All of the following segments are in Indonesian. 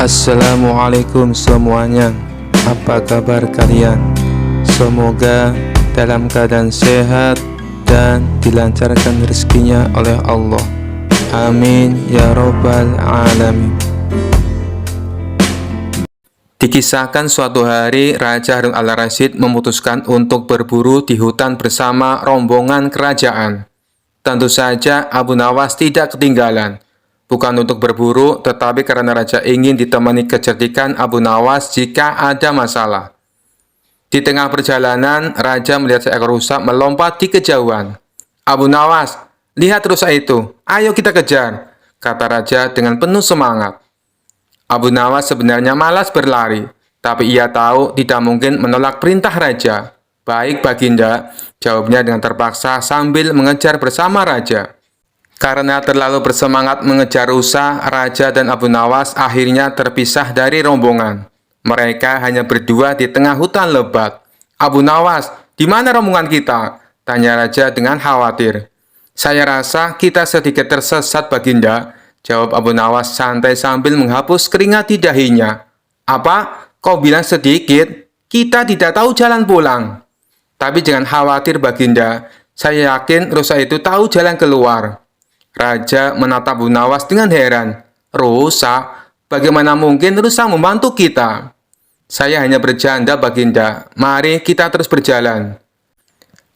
Assalamualaikum semuanya. Apa kabar kalian? Semoga dalam keadaan sehat dan dilancarkan rezekinya oleh Allah. Amin ya robbal alamin. Dikisahkan suatu hari Raja Harun al-Rasyid memutuskan untuk berburu di hutan bersama rombongan kerajaan. Tentu saja Abu Nawas tidak ketinggalan. Bukan untuk berburu, tetapi karena Raja ingin ditemani kecerdikan Abu Nawas jika ada masalah. Di tengah perjalanan, Raja melihat seekor rusa melompat di kejauhan. "Abu Nawas, lihat rusa itu, ayo kita kejar," kata Raja dengan penuh semangat. Abu Nawas sebenarnya malas berlari, tapi ia tahu tidak mungkin menolak perintah Raja. "Baik, Baginda," jawabnya dengan terpaksa sambil mengejar bersama Raja. Karena terlalu bersemangat mengejar rusa, Raja dan Abu Nawas akhirnya terpisah dari rombongan. Mereka hanya berdua di tengah hutan lebat. "Abu Nawas, di mana rombongan kita?" tanya Raja dengan khawatir. "Saya rasa kita sedikit tersesat, Baginda," jawab Abu Nawas santai sambil menghapus keringat di dahinya. "Apa? Kau bilang sedikit? Kita tidak tahu jalan pulang." "Tapi jangan khawatir, Baginda. Saya yakin rusa itu tahu jalan keluar." Raja menatap Abu Nawas dengan heran. "Rusa? Bagaimana mungkin rusa membantu kita?" "Saya hanya bercanda, Baginda. Mari kita terus berjalan."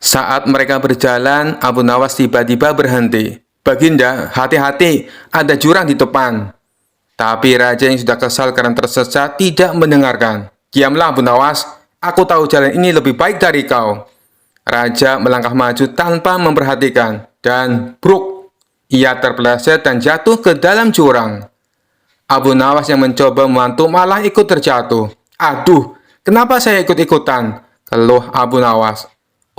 Saat mereka berjalan, Abu Nawas tiba-tiba berhenti. "Baginda, hati-hati, ada jurang di depan." Tapi Raja yang sudah kesal karena tersesat tidak mendengarkan. "Diamlah, Abu Nawas. Aku tahu jalan ini lebih baik dari kau." Raja melangkah maju tanpa memperhatikan. Dan bruk! Ia terpeleset dan jatuh ke dalam jurang. Abu Nawas yang mencoba membantu malah ikut terjatuh. "Aduh, kenapa saya ikut-ikutan?" keluh Abu Nawas.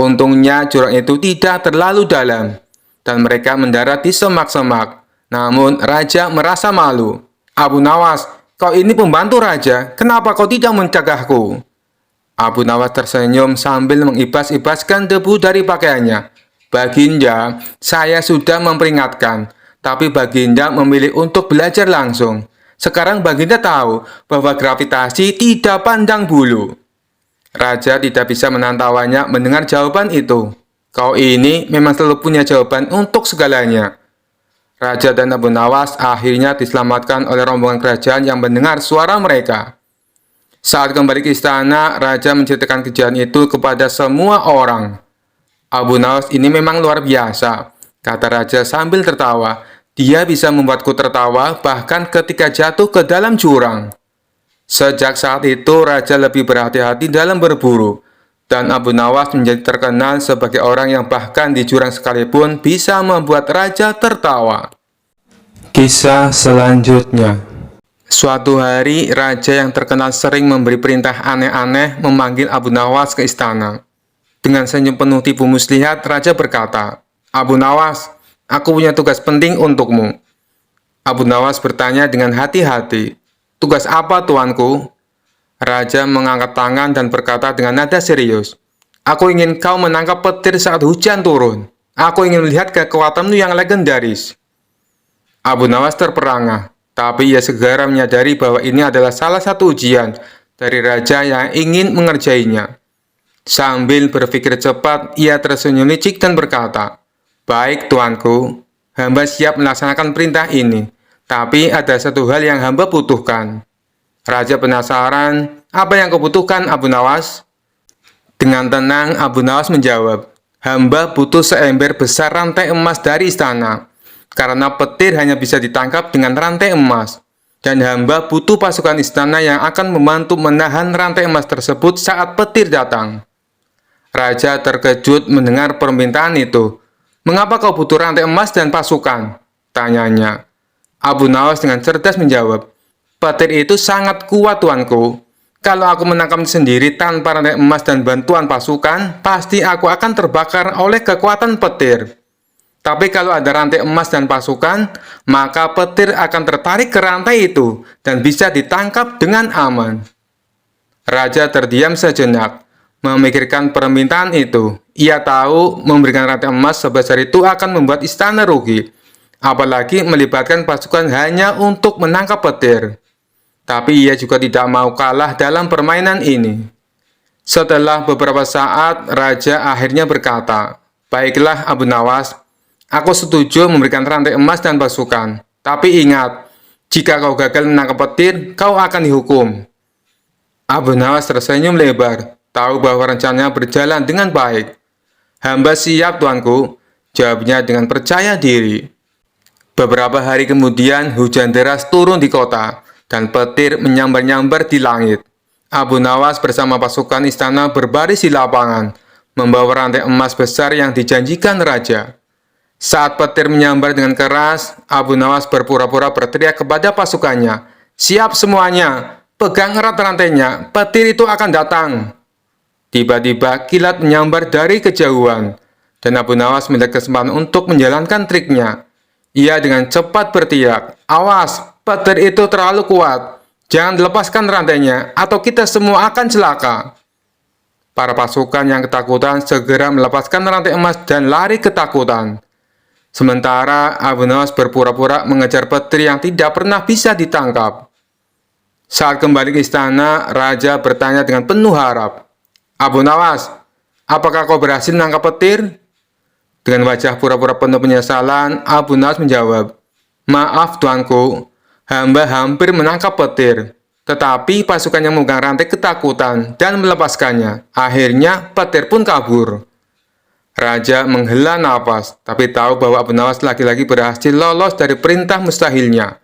Untungnya jurang itu tidak terlalu dalam, dan mereka mendarat di semak-semak. Namun Raja merasa malu. "Abu Nawas, kau ini pembantu Raja, kenapa kau tidak mencegahku?" Abu Nawas tersenyum sambil mengibas-ibaskan debu dari pakaiannya. "Baginda, saya sudah memperingatkan, tapi Baginda memilih untuk belajar langsung. Sekarang Baginda tahu bahwa gravitasi tidak pandang bulu." Raja tidak bisa menahan tawanya mendengar jawaban itu. "Kau ini memang selalu punya jawaban untuk segalanya." Raja dan Abu Nawas akhirnya diselamatkan oleh rombongan kerajaan yang mendengar suara mereka. Saat kembali ke istana, Raja menceritakan kejadian itu kepada semua orang. "Abu Nawas ini memang luar biasa," kata Raja sambil tertawa. "Dia bisa membuatku tertawa bahkan ketika jatuh ke dalam jurang." Sejak saat itu, Raja lebih berhati-hati dalam berburu, dan Abu Nawas menjadi terkenal sebagai orang yang bahkan di jurang sekalipun bisa membuat Raja tertawa. Kisah selanjutnya. Suatu hari, Raja yang terkenal sering memberi perintah aneh-aneh memanggil Abu Nawas ke istana. Dengan senyum penuh tipu muslihat, Raja berkata, "Abu Nawas, aku punya tugas penting untukmu." Abu Nawas bertanya dengan hati-hati, "Tugas apa, tuanku?" Raja mengangkat tangan dan berkata dengan nada serius, "Aku ingin kau menangkap petir saat hujan turun. Aku ingin melihat kekuatanmu yang legendaris." Abu Nawas terperangah, tapi ia segera menyadari bahwa ini adalah salah satu ujian dari Raja yang ingin mengerjainya. Sambil berpikir cepat, ia tersenyum licik dan berkata, "Baik, tuanku, hamba siap melaksanakan perintah ini, tapi ada satu hal yang hamba butuhkan." Raja penasaran, "Apa yang kau butuhkan, Abu Nawas?" Dengan tenang, Abu Nawas menjawab, "Hamba butuh seember besar rantai emas dari istana, karena petir hanya bisa ditangkap dengan rantai emas. Dan hamba butuh pasukan istana yang akan membantu menahan rantai emas tersebut saat petir datang." Raja terkejut mendengar permintaan itu. "Mengapa kau butuh rantai emas dan pasukan?" tanyanya. Abu Nawas dengan cerdas menjawab, "Petir itu sangat kuat, tuanku. Kalau aku menangkapnya sendiri tanpa rantai emas dan bantuan pasukan, pasti aku akan terbakar oleh kekuatan petir. Tapi kalau ada rantai emas dan pasukan, maka petir akan tertarik ke rantai itu dan bisa ditangkap dengan aman." Raja terdiam sejenak, memikirkan permintaan itu. Ia tahu memberikan rantai emas sebesar itu akan membuat istana rugi, apalagi melibatkan pasukan hanya untuk menangkap petir. tapi ia juga tidak mau kalah dalam permainan ini. Setelah beberapa saat, raja akhirnya berkata, "Baiklah Abu Nawas, aku setuju memberikan rantai emas dan pasukan. Tapi ingat, jika kau gagal menangkap petir, kau akan dihukum." Abu Nawas tersenyum lebar, tahu bahwa rencananya berjalan dengan baik. "Hamba siap, tuanku," jawabnya dengan percaya diri. Beberapa hari kemudian, hujan deras turun di kota, dan petir menyambar-nyambar di langit. Abu Nawas bersama pasukan istana berbaris di lapangan, membawa rantai emas besar yang dijanjikan raja. Saat petir menyambar dengan keras, Abu Nawas berpura-pura berteriak kepada pasukannya, "Siap semuanya, pegang erat rantainya, petir itu akan datang." Tiba-tiba kilat menyambar dari kejauhan, dan Abu Nawas melihat kesempatan untuk menjalankan triknya. Ia dengan cepat berteriak, "Awas, petir itu terlalu kuat. Jangan lepaskan rantainya, atau kita semua akan celaka." Para pasukan yang ketakutan segera melepaskan rantai emas dan lari ketakutan. Sementara Abu Nawas berpura-pura mengejar petir yang tidak pernah bisa ditangkap. Saat kembali ke istana, raja bertanya dengan penuh harap, "Abu Nawas, apakah kau berhasil menangkap petir?" Dengan wajah pura-pura penuh penyesalan, Abu Nawas menjawab, "Maaf tuanku, hamba hampir menangkap petir, tetapi pasukan yang memegang rantai ketakutan dan melepaskannya. Akhirnya petir pun kabur." Raja menghela nafas, tapi tahu bahwa Abu Nawas lagi-lagi berhasil lolos dari perintah mustahilnya.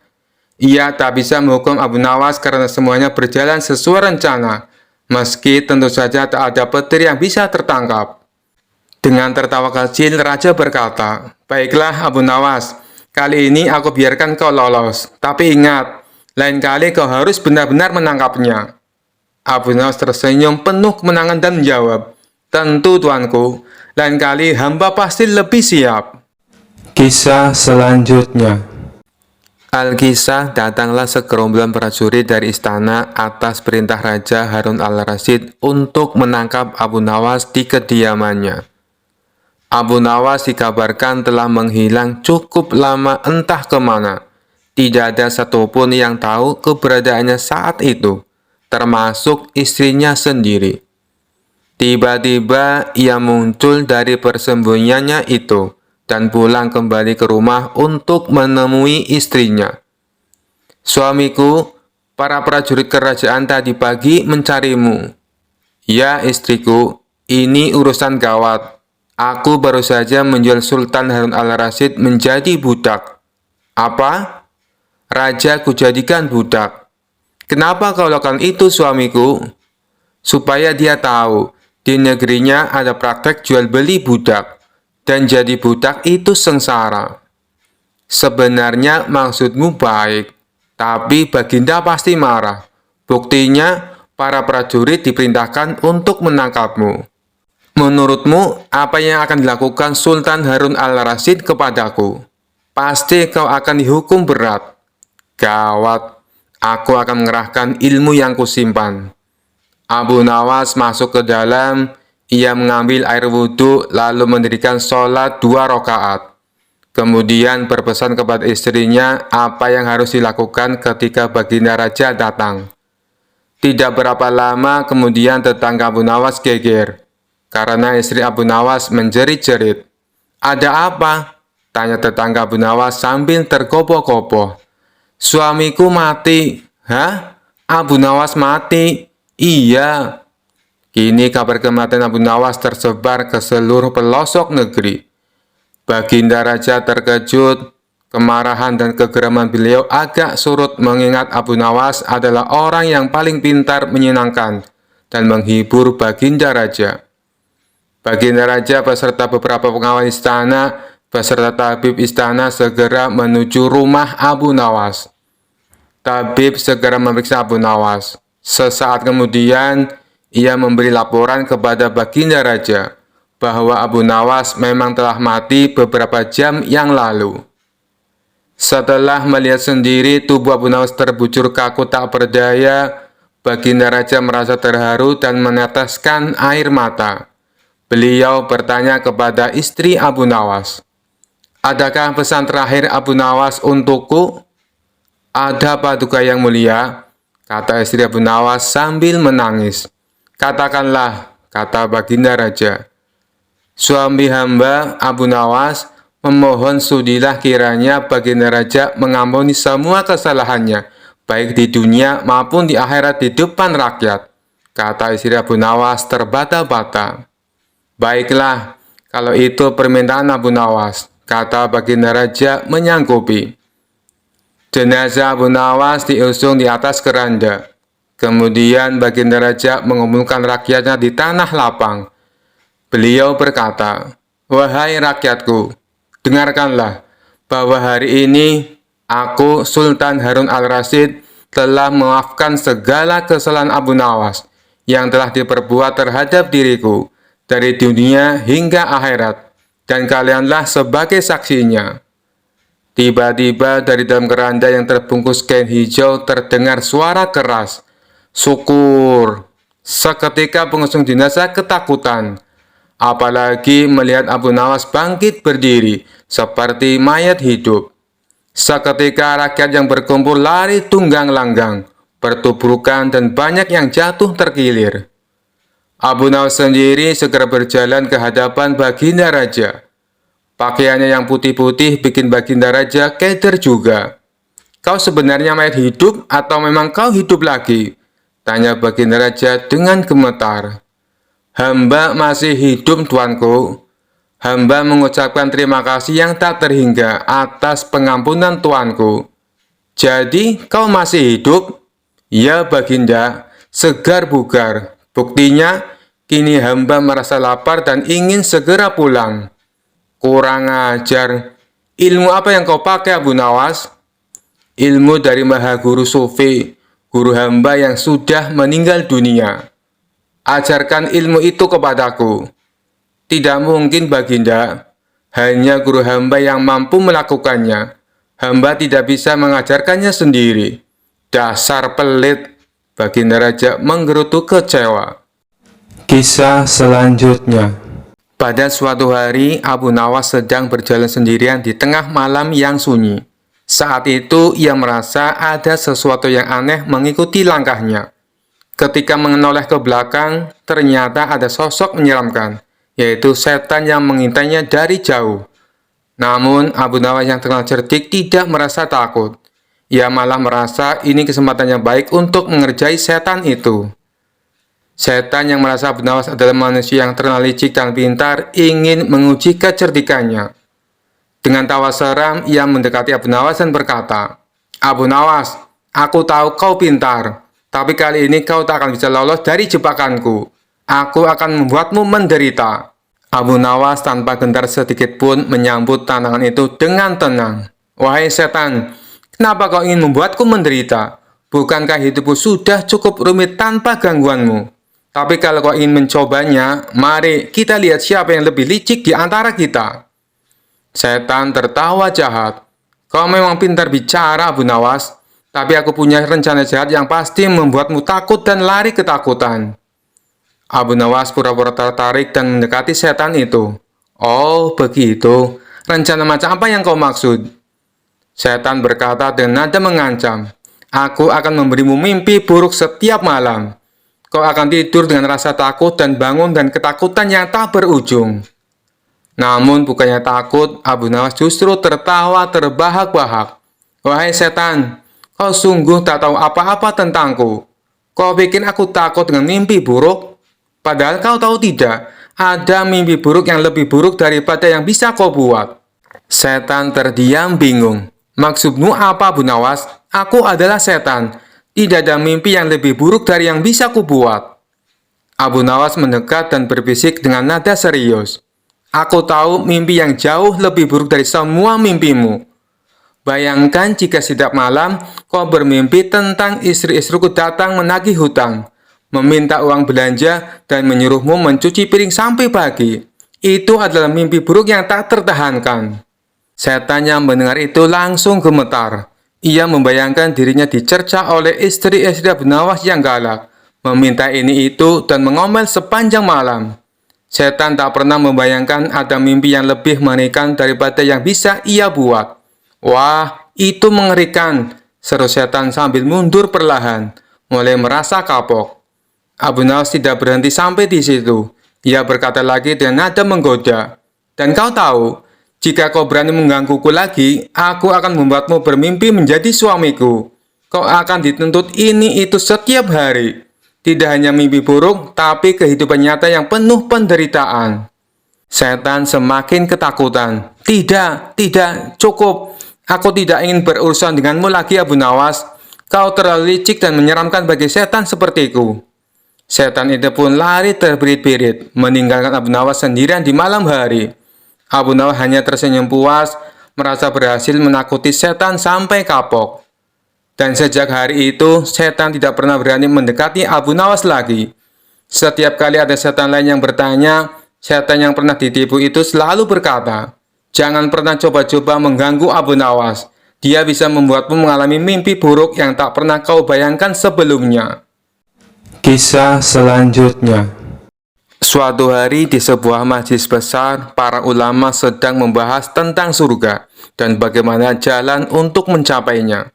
Ia tak bisa menghukum Abu Nawas karena semuanya berjalan sesuai rencana, meski tentu saja tak ada petir yang bisa tertangkap. Dengan tertawa kecil, raja berkata, "Baiklah Abu Nawas, kali ini aku biarkan kau lolos. Tapi ingat, lain kali kau harus benar-benar menangkapnya." Abu Nawas tersenyum penuh kemenangan dan menjawab, "Tentu tuanku, lain kali hamba pasti lebih siap." Kisah selanjutnya. Alkisah, datanglah segerombolan prajurit dari istana atas perintah Raja Harun al-Rasyid untuk menangkap Abu Nawas di kediamannya. Abu Nawas dikabarkan telah menghilang cukup lama entah kemana. Tidak ada satupun yang tahu keberadaannya saat itu, termasuk istrinya sendiri. Tiba-tiba ia muncul dari persembunyiannya itu dan pulang kembali ke rumah untuk menemui istrinya. "Suamiku, para prajurit kerajaan tadi pagi mencarimu." "Ya istriku, ini urusan gawat. Aku baru saja menjual Sultan Harun al-Rasyid menjadi budak." "Apa? Raja kujadikan budak? Kenapa kau lakukan itu suamiku?" "Supaya dia tahu, di negerinya ada praktek jual beli budak. Dan jadi budak itu sengsara." "Sebenarnya maksudmu baik, tapi Baginda pasti marah. Buktinya, para prajurit diperintahkan untuk menangkapmu. Menurutmu, apa yang akan dilakukan Sultan Harun al-Rasyid kepadaku? Pasti kau akan dihukum berat." "Gawat, aku akan mengerahkan ilmu yang kusimpan." Abu Nawas masuk ke dalam. Ia mengambil air wudhu lalu mendirikan sholat 2 rakaat. Kemudian berpesan kepada istrinya apa yang harus dilakukan ketika Baginda Raja datang. Tidak berapa lama kemudian tetangga Abu Nawas geger, karena istri Abu Nawas menjerit-jerit. "Ada apa?" tanya tetangga Abu Nawas sambil tergopoh-gopoh. "Suamiku mati." "Hah? Abu Nawas mati?" "Iya." Kini kabar kematian Abu Nawas tersebar ke seluruh pelosok negeri. Baginda Raja terkejut, kemarahan dan kegeraman beliau agak surut mengingat Abu Nawas adalah orang yang paling pintar menyenangkan dan menghibur Baginda Raja. Baginda Raja beserta beberapa pengawal istana beserta tabib istana segera menuju rumah Abu Nawas. Tabib segera memeriksa Abu Nawas. Sesaat kemudian, ia memberi laporan kepada Baginda Raja bahwa Abu Nawas memang telah mati beberapa jam yang lalu. Setelah melihat sendiri tubuh Abu Nawas terbujur kaku tak berdaya, Baginda Raja merasa terharu dan meneteskan air mata. Beliau bertanya kepada istri Abu Nawas, "Adakah pesan terakhir Abu Nawas untukku?" "Ada Paduka yang mulia, kata istri Abu Nawas sambil menangis. Katakanlah, kata baginda raja. Suami hamba Abu Nawas memohon sudilah kiranya baginda raja mengampuni semua kesalahannya, baik di dunia maupun di akhirat di depan rakyat, kata istri Abu Nawas terbata-bata. Baiklah, kalau itu permintaan Abu Nawas, kata baginda raja menyanggupi. Jenazah Abu Nawas diusung di atas keranda. Kemudian baginda raja mengumpulkan rakyatnya di tanah lapang. Beliau berkata, "Wahai rakyatku, dengarkanlah bahwa hari ini aku, Sultan Harun al-Rasyid, telah memaafkan segala kesalahan Abu Nawas yang telah diperbuat terhadap diriku dari dunia hingga akhirat, dan kalianlah sebagai saksinya." Tiba-tiba dari dalam keranda yang terbungkus kain hijau terdengar suara keras, "Syukur!" Seketika pengusung jenazah ketakutan, apalagi melihat Abu Nawas bangkit berdiri seperti mayat hidup. Seketika rakyat yang berkumpul lari tunggang langgang, bertubrukan dan banyak yang jatuh terkilir. Abu Nawas sendiri segera berjalan ke hadapan baginda raja. Pakaiannya yang putih-putih bikin baginda raja keder juga. "Kau sebenarnya mayat hidup atau memang kau hidup lagi?" tanya baginda raja dengan gemetar. "Hamba masih hidup, tuanku. Hamba mengucapkan terima kasih yang tak terhingga atas pengampunan tuanku." "Jadi kau masih hidup?" "Ya baginda, segar bugar. Buktinya, kini hamba merasa lapar dan ingin segera pulang." "Kurang ajar. Ilmu apa yang kau pakai, Abu Nawas?" "Ilmu dari Maha Guru Sufi, guru hamba yang sudah meninggal dunia. Ajarkan ilmu itu kepadaku." "Tidak mungkin baginda. Hanya guru hamba yang mampu melakukannya. Hamba tidak bisa mengajarkannya sendiri." "Dasar pelit," baginda raja menggerutu kecewa. Kisah selanjutnya. Pada suatu hari, Abu Nawas sedang berjalan sendirian di tengah malam yang sunyi. Saat itu, ia merasa ada sesuatu yang aneh mengikuti langkahnya. Ketika menoleh ke belakang, ternyata ada sosok menyeramkan, yaitu setan yang mengintainya dari jauh. Namun, Abu Nawas yang terkenal cerdik tidak merasa takut. Ia malah merasa ini kesempatan yang baik untuk mengerjai setan itu. Setan yang merasa Abu Nawas adalah manusia yang terkenal licik dan pintar ingin menguji kecerdikannya. Dengan tawa seram, ia mendekati Abu Nawas dan berkata, "Abu Nawas, aku tahu kau pintar, tapi kali ini kau tak akan bisa lolos dari jebakanku. Aku akan membuatmu menderita." Abu Nawas tanpa gentar sedikit pun menyambut tantangan itu dengan tenang. "Wahai setan, kenapa kau ingin membuatku menderita? Bukankah hidupku sudah cukup rumit tanpa gangguanmu? Tapi kalau kau ingin mencobanya, mari kita lihat siapa yang lebih licik di antara kita." Setan tertawa jahat. "Kau memang pintar bicara, Abu Nawas, tapi aku punya rencana jahat yang pasti membuatmu takut dan lari ketakutan." Abu Nawas pura-pura tertarik dan mendekati setan itu. "Oh, begitu. Rencana macam apa yang kau maksud?" Setan berkata dengan nada mengancam, "Aku akan memberimu mimpi buruk setiap malam. Kau akan tidur dengan rasa takut dan bangun dan ketakutan yang tak berujung." Namun bukannya takut, Abu Nawas justru tertawa terbahak-bahak. "Wahai setan, kau sungguh tak tahu apa-apa tentangku. Kau bikin aku takut dengan mimpi buruk? Padahal kau tahu tidak, ada mimpi buruk yang lebih buruk daripada yang bisa kau buat." Setan terdiam bingung. "Maksudmu apa, Abu Nawas? Aku adalah setan. Tidak ada mimpi yang lebih buruk dari yang bisa kubuat." Abu Nawas mendekat dan berbisik dengan nada serius. "Aku tahu mimpi yang jauh lebih buruk dari semua mimpimu. Bayangkan jika setiap malam kau bermimpi tentang istri-istriku datang menagih hutang, meminta uang belanja, dan menyuruhmu mencuci piring sampai pagi. Itu adalah mimpi buruk yang tak tertahankan." Setan yang mendengar itu langsung gemetar. Ia membayangkan dirinya dicerca oleh istri-istri Abu Nawas yang galak, meminta ini itu dan mengomel sepanjang malam. Setan tak pernah membayangkan ada mimpi yang lebih mengerikan daripada yang bisa ia buat. "Wah, itu mengerikan," seru setan sambil mundur perlahan. mulai merasa kapok. Abu Nawas tidak berhenti sampai di situ. Ia berkata lagi dengan nada menggoda, "Dan kau tahu, jika kau berani menggangguku lagi, aku akan membuatmu bermimpi menjadi suamiku. Kau akan dituntut ini itu setiap hari. Tidak hanya mimpi buruk, tapi kehidupan nyata yang penuh penderitaan." Setan semakin ketakutan. "Tidak, tidak, cukup. Aku tidak ingin berurusan denganmu lagi, Abu Nawas. Kau terlalu licik dan menyeramkan bagi setan sepertiku." Setan itu pun lari terbirit-birit, meninggalkan Abu Nawas sendirian di malam hari. Abu Nawas hanya tersenyum puas, merasa berhasil menakuti setan sampai kapok. Dan sejak hari itu, setan tidak pernah berani mendekati Abu Nawas lagi. Setiap kali ada setan lain yang bertanya, setan yang pernah ditipu itu selalu berkata, "Jangan pernah coba-coba mengganggu Abu Nawas. Dia bisa membuatmu mengalami mimpi buruk yang tak pernah kau bayangkan sebelumnya." Kisah selanjutnya. Suatu hari di sebuah majelis besar, para ulama sedang membahas tentang surga dan bagaimana jalan untuk mencapainya.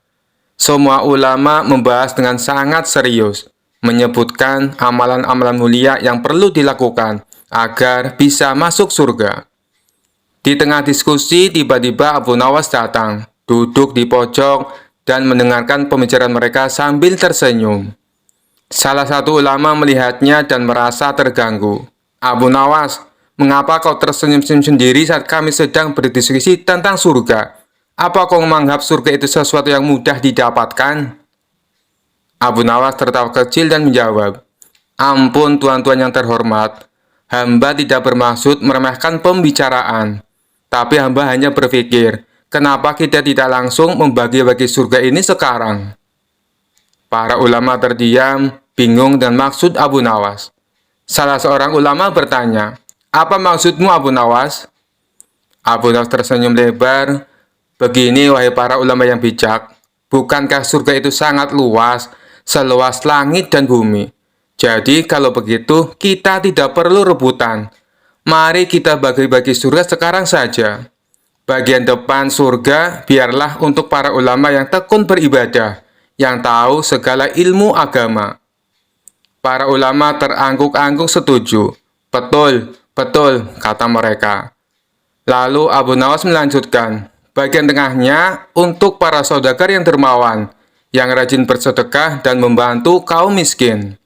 Semua ulama membahas dengan sangat serius, menyebutkan amalan-amalan mulia yang perlu dilakukan agar bisa masuk surga. Di tengah diskusi, tiba-tiba Abu Nawas datang, duduk di pojok, dan mendengarkan pembicaraan mereka sambil tersenyum. Salah satu ulama melihatnya dan merasa terganggu. "Abu Nawas, mengapa kau tersenyum-senyum sendiri saat kami sedang berdiskusi tentang surga? Apa kau menganggap surga itu sesuatu yang mudah didapatkan?" Abu Nawas tertawa kecil dan menjawab, "Ampun tuan-tuan yang terhormat, hamba tidak bermaksud meremehkan pembicaraan. Tapi hamba hanya berpikir, kenapa kita tidak langsung membagi-bagi surga ini sekarang?" Para ulama terdiam, bingung dengan maksud Abu Nawas. Salah seorang ulama bertanya, "Apa maksudmu, Abu Nawas?" Abu Nawas tersenyum lebar. "Begini, wahai para ulama yang bijak, bukankah surga itu sangat luas, seluas langit dan bumi? Jadi kalau begitu, kita tidak perlu rebutan. Mari kita bagi-bagi surga sekarang saja. Bagian depan surga biarlah untuk para ulama yang tekun beribadah, yang tahu segala ilmu agama." Para ulama terangguk-angguk setuju. "Betul, betul," kata mereka. Lalu Abu Nawas melanjutkan, "Bagian tengahnya untuk para saudagar yang dermawan, yang rajin bersedekah dan membantu kaum miskin."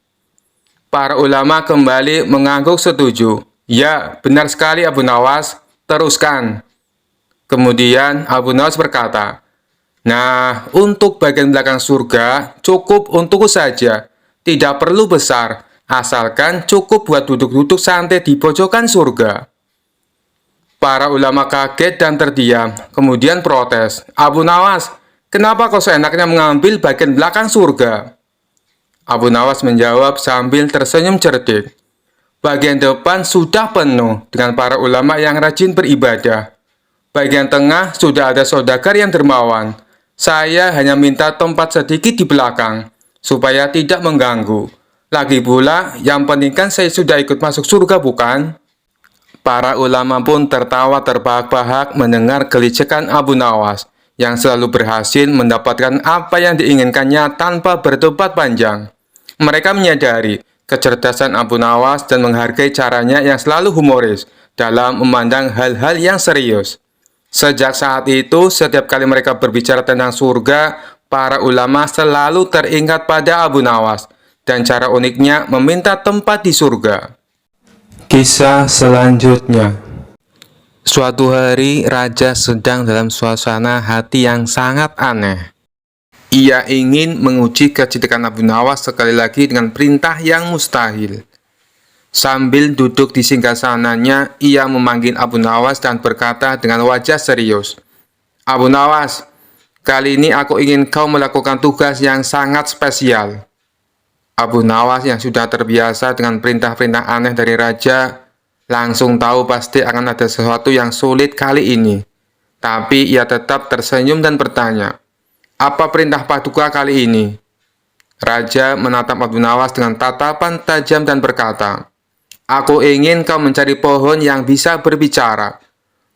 Para ulama kembali mengangguk setuju. "Ya, benar sekali Abu Nawas, teruskan." Kemudian Abu Nawas berkata, "Nah, untuk bagian belakang surga, cukup untukku saja. Tidak perlu besar, asalkan cukup buat duduk-duduk santai di pojokan surga." Para ulama kaget dan terdiam, kemudian protes, "Abu Nawas, kenapa kau seenaknya mengambil bagian belakang surga?" Abu Nawas menjawab sambil tersenyum cerdik, "Bagian depan sudah penuh dengan para ulama yang rajin beribadah. Bagian tengah sudah ada saudagar yang dermawan. Saya hanya minta tempat sedikit di belakang, supaya tidak mengganggu. Lagi pula, yang penting kan saya sudah ikut masuk surga, bukan?" Para ulama pun tertawa terbahak-bahak mendengar kelicikan Abu Nawas, yang selalu berhasil mendapatkan apa yang diinginkannya tanpa berdebat panjang. Mereka menyadari kecerdasan Abu Nawas dan menghargai caranya yang selalu humoris dalam memandang hal-hal yang serius. Sejak saat itu, setiap kali mereka berbicara tentang surga, para ulama selalu teringat pada Abu Nawas dan cara uniknya meminta tempat di surga. Kisah selanjutnya. Suatu hari, raja sedang dalam suasana hati yang sangat aneh. Ia ingin menguji kecerdikan Abu Nawas sekali lagi dengan perintah yang mustahil. Sambil duduk di singgasananya, ia memanggil Abu Nawas dan berkata dengan wajah serius, "Abu Nawas, kali ini aku ingin kau melakukan tugas yang sangat spesial." Abu Nawas yang sudah terbiasa dengan perintah-perintah aneh dari raja, langsung tahu pasti akan ada sesuatu yang sulit kali ini. Tapi ia tetap tersenyum dan bertanya, "Apa perintah paduka kali ini?" Raja menatap Abu Nawas dengan tatapan tajam dan berkata, "Aku ingin kau mencari pohon yang bisa berbicara.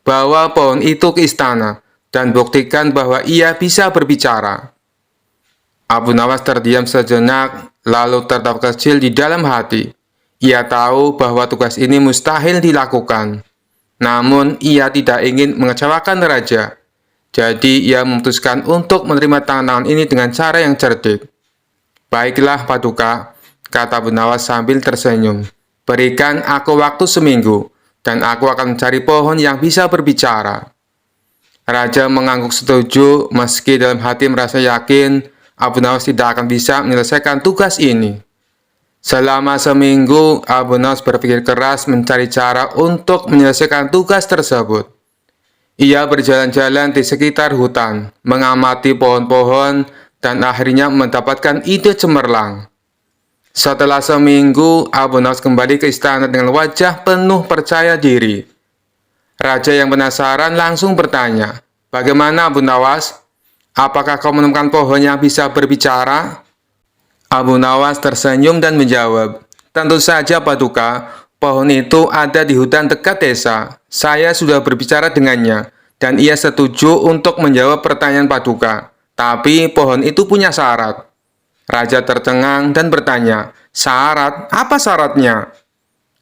Bawa pohon itu ke istana dan buktikan bahwa ia bisa berbicara." Abu Nawas terdiam sejenak, lalu tertawa kecil di dalam hati. Ia tahu bahwa tugas ini mustahil dilakukan. Namun, ia tidak ingin mengecewakan raja. Jadi, ia memutuskan untuk menerima tantangan ini dengan cara yang cerdik. Baiklah, Paduka, kata Abu Nawas sambil tersenyum. Berikan aku waktu seminggu, dan aku akan mencari pohon yang bisa berbicara. Raja mengangguk setuju, meski dalam hati merasa yakin Abu Nawas tidak akan bisa menyelesaikan tugas ini. Selama seminggu, Abu Nawas berpikir keras mencari cara untuk menyelesaikan tugas tersebut. Ia berjalan-jalan di sekitar hutan, mengamati pohon-pohon, dan akhirnya mendapatkan ide cemerlang. Setelah seminggu, Abu Nawas kembali ke istana dengan wajah penuh percaya diri. Raja yang penasaran langsung bertanya, "Bagaimana, Abu Nawas? Apakah kau menemukan pohon yang bisa berbicara?" Abu Nawas tersenyum dan menjawab, "Tentu saja, Paduka. Pohon itu ada di hutan dekat desa. Saya sudah berbicara dengannya, dan ia setuju untuk menjawab pertanyaan Paduka. Tapi pohon itu punya syarat." Raja tercengang dan bertanya, "Syarat? Apa syaratnya?"